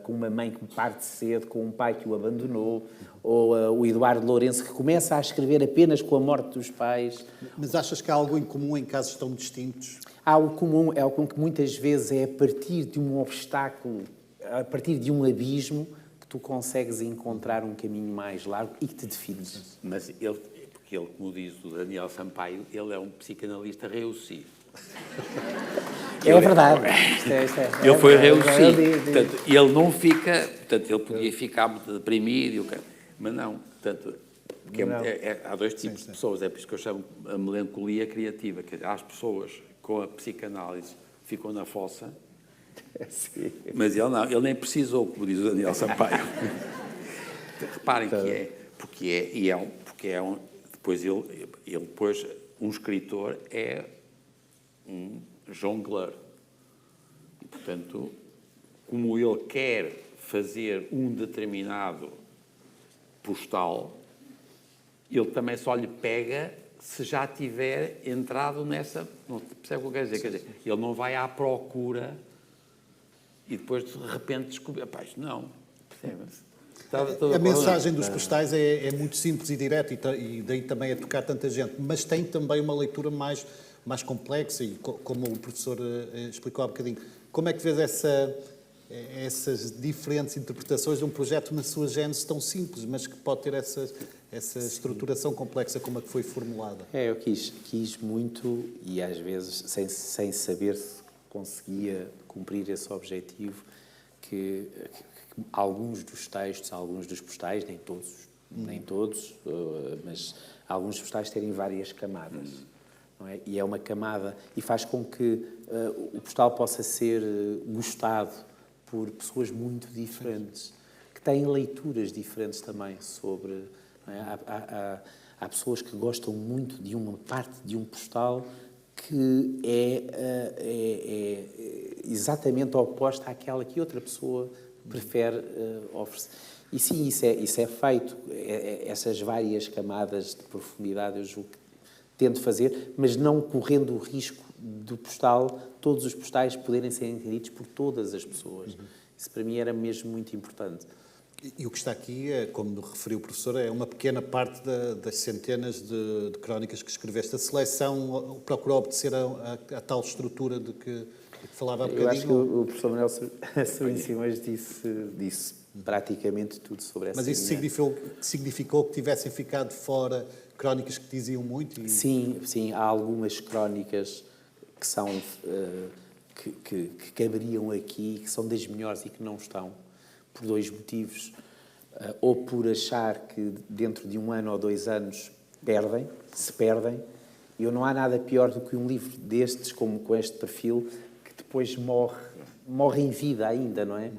uma mãe que parte cedo, com um pai que o abandonou, ou o Eduardo Lourenço, que começa a escrever apenas com a morte dos pais. Mas achas que há algo em comum em casos tão distintos? Há o comum, é algo que muitas vezes é a partir de um obstáculo, a partir de um abismo, que tu consegues encontrar um caminho mais largo e que te defines. Mas porque ele, como diz o Daniel Sampaio, ele é um psicanalista reussido. É verdade. Ele foi reussido. Portanto, ele não fica... Portanto, ele podia ficar muito deprimido, mas não. Portanto, há dois tipos de pessoas. É por isso que eu chamo a melancolia criativa. Que há as pessoas com a psicanálise ficam na fossa, mas ele não. Ele nem precisou, como diz o Daniel Sampaio. Reparem depois um escritor é um jongleur. E, portanto, como ele quer fazer um determinado postal, ele também só lhe pega se já tiver entrado nessa... Não percebe o que eu quero dizer? Quer dizer, ele não vai à procura e depois, de repente, descobrir... Isto não. Percebe-se? A mensagem dos postais é muito simples e direta e daí também é tocar tanta gente, mas tem também uma leitura mais complexa e, como o professor explicou há bocadinho, como é que vês essas diferentes interpretações de um projeto na sua gênese tão simples, mas que pode ter essa estruturação complexa como a que foi formulada? Eu quis muito, e às vezes sem saber se conseguia cumprir esse objetivo, que alguns dos textos, alguns dos postais, nem todos, mas alguns dos postais terem várias camadas. Não é? E é uma camada, e faz com que o postal possa ser gostado por pessoas muito diferentes, que têm leituras diferentes também sobre... Não é? Há pessoas que gostam muito de uma parte de um postal que é exatamente oposta àquela que outra pessoa prefere oferecer. E sim, isso é feito. Essas várias camadas de profundidade, eu julgo que tento fazer, mas não correndo o risco do postal, todos os postais poderem ser entendidos por todas as pessoas. Isso para mim era mesmo muito importante. E o que está aqui, como referiu o professor, é uma pequena parte das centenas de crónicas que escreveste. A seleção procurou obedecer a tal estrutura de que falava há bocadinho? Eu acho que o professor Manuel Sobrinho Simões disse praticamente tudo sobre essa linha. Mas isso significou que tivessem ficado fora crónicas que diziam muito? Sim, há algumas crónicas que são que caberiam aqui, que são das melhores e que não estão, por dois motivos. Ou por achar que dentro de 1 ano ou 2 anos se perdem. E não há nada pior do que um livro destes, como com este perfil, que depois morre em vida ainda, não é?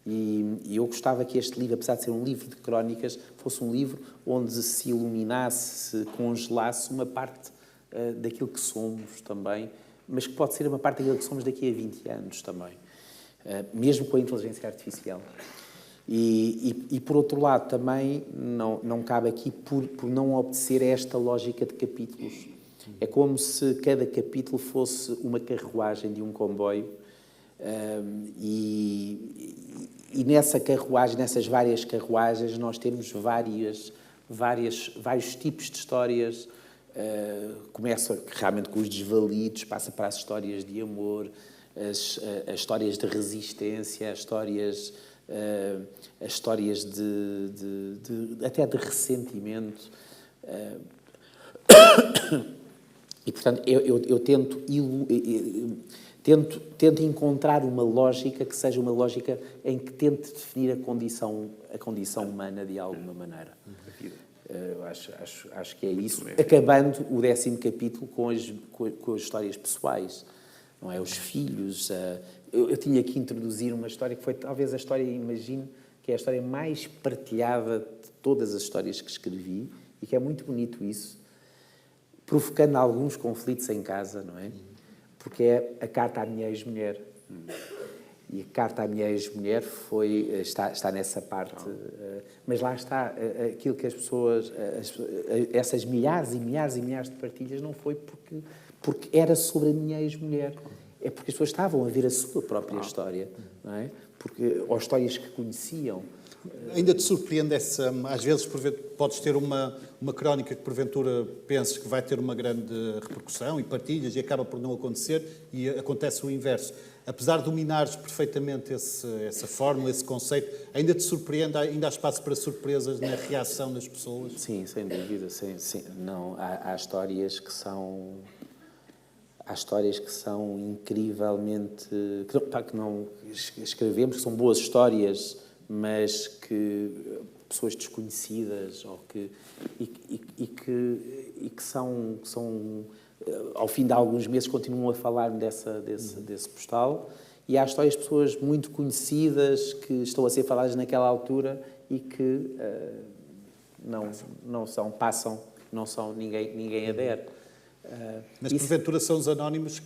E eu gostava que este livro, apesar de ser um livro de crónicas, fosse um livro onde se iluminasse, se congelasse uma parte daquilo que somos também, mas que pode ser uma parte daquilo que somos daqui a 20 anos também, mesmo com a inteligência artificial. E por outro lado, também não cabe aqui por não obedecer a esta lógica de capítulos. É como se cada capítulo fosse uma carruagem de um comboio e nessa carruagem, nessas várias carruagens, nós temos vários tipos de histórias. Começa realmente com os desvalidos, passa para as histórias de amor, as histórias de resistência, as histórias até de ressentimento. E, portanto, eu tento encontrar uma lógica que seja uma lógica em que tente definir a condição humana de alguma maneira. Eu acho que é isso. Acabando o 10º capítulo com as histórias pessoais, não é? Os filhos, eu tinha que introduzir uma história que foi talvez a história, imagino, que é a história mais partilhada de todas as histórias que escrevi, e que é muito bonito isso, provocando alguns conflitos em casa, não é? Porque é a carta à minha ex-mulher. E a carta à minha ex-mulher está nessa parte. Mas lá está, aquilo que as pessoas, essas milhares e milhares e milhares de partilhas, não foi porque era sobre a minha ex-mulher. É porque as pessoas estavam a ver a sua própria história, não é? Ou histórias que conheciam. Ainda te surpreende essa... Às vezes podes ter uma crónica que porventura penses que vai ter uma grande repercussão e partilhas e acaba por não acontecer e acontece o inverso. Apesar de dominares perfeitamente essa fórmula, esse conceito, ainda te surpreende, ainda há espaço para surpresas na reação das pessoas? Sim, sem dúvida. Sim. Não, há histórias que são... Há histórias que são incrivelmente... que não escrevemos, que são boas histórias, mas que pessoas desconhecidas e que são ao fim de alguns meses continuam a falar desse postal, e há histórias de pessoas muito conhecidas que estão a ser faladas naquela altura e que não são ninguém adere. Mas porventura são os anónimos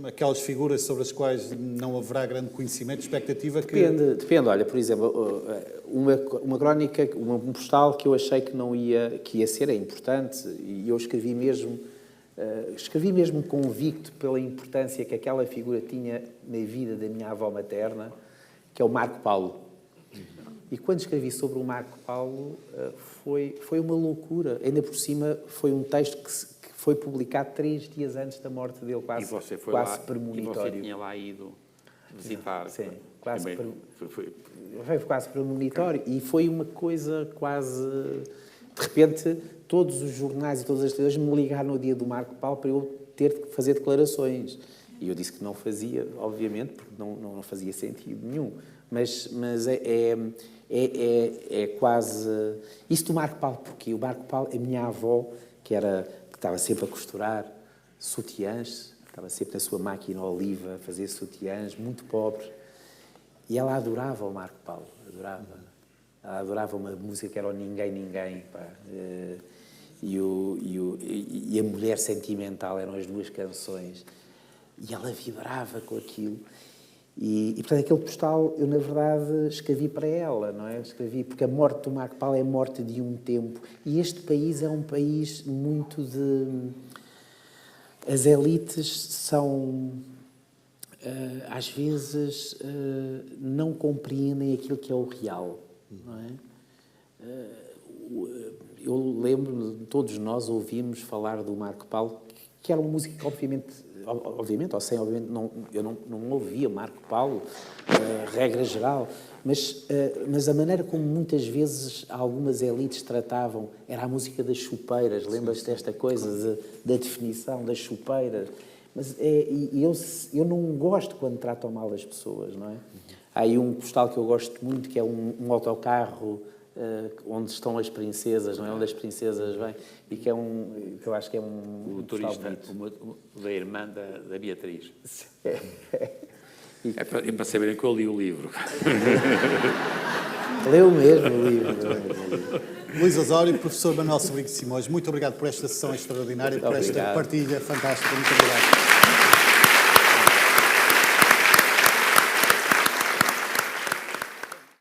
aquelas figuras sobre as quais não haverá grande conhecimento, expectativa que... Depende. Olha, por exemplo, uma crónica, um postal que eu achei que ia ser importante, e eu escrevi mesmo convicto pela importância que aquela figura tinha na vida da minha avó materna, que é o Marco Paulo. E quando escrevi sobre o Marco Paulo, foi uma loucura. Ainda por cima, foi um texto que foi publicado 3 dias antes da morte dele, quase premonitório. E você tinha lá ido visitar. Sim, quase premonitório. E foi uma coisa quase... De repente, todos os jornais e todas as televisões me ligaram no dia do Marco Paulo para eu ter que fazer declarações. E eu disse que não fazia, obviamente, porque não fazia sentido nenhum. Mas é quase... Isso do Marco Paulo, porque o Marco Paulo, a minha avó, que estava sempre a costurar sutiãs, estava sempre na sua máquina oliva a fazer sutiãs, muito pobre. E ela adorava o Marco Paulo, adorava. Ela adorava uma música que era o Ninguém, Ninguém. Pá. E a Mulher Sentimental eram as 2 canções. E ela vibrava com aquilo. E portanto, aquele postal, eu, na verdade, escrevi para ela, não é? Escrevi porque a morte do Marco Paulo é a morte de um tempo. E este país é um país muito de... As elites são... às vezes, não compreendem aquilo que é o real, não é? Eu lembro, todos nós ouvimos falar do Marco Paulo, que era uma música que, obviamente ou sem, obviamente, eu não ouvia Marco Paulo, regra geral, mas a maneira como muitas vezes algumas elites tratavam era a música das chupeiras. Lembras-te desta coisa da definição das chupeiras? Mas eu não gosto quando tratam mal as pessoas, não é? Há aí um postal que eu gosto muito, que é um autocarro onde estão as princesas, não é? Onde as princesas vêm, e que eu acho que é um turista, da irmã da Beatriz. É para saberem que eu li o livro. Leu mesmo o livro. Luís Osório, professor Manuel Sobrinho de Simões, muito obrigado por esta sessão extraordinária, por esta partilha fantástica. Muito obrigado.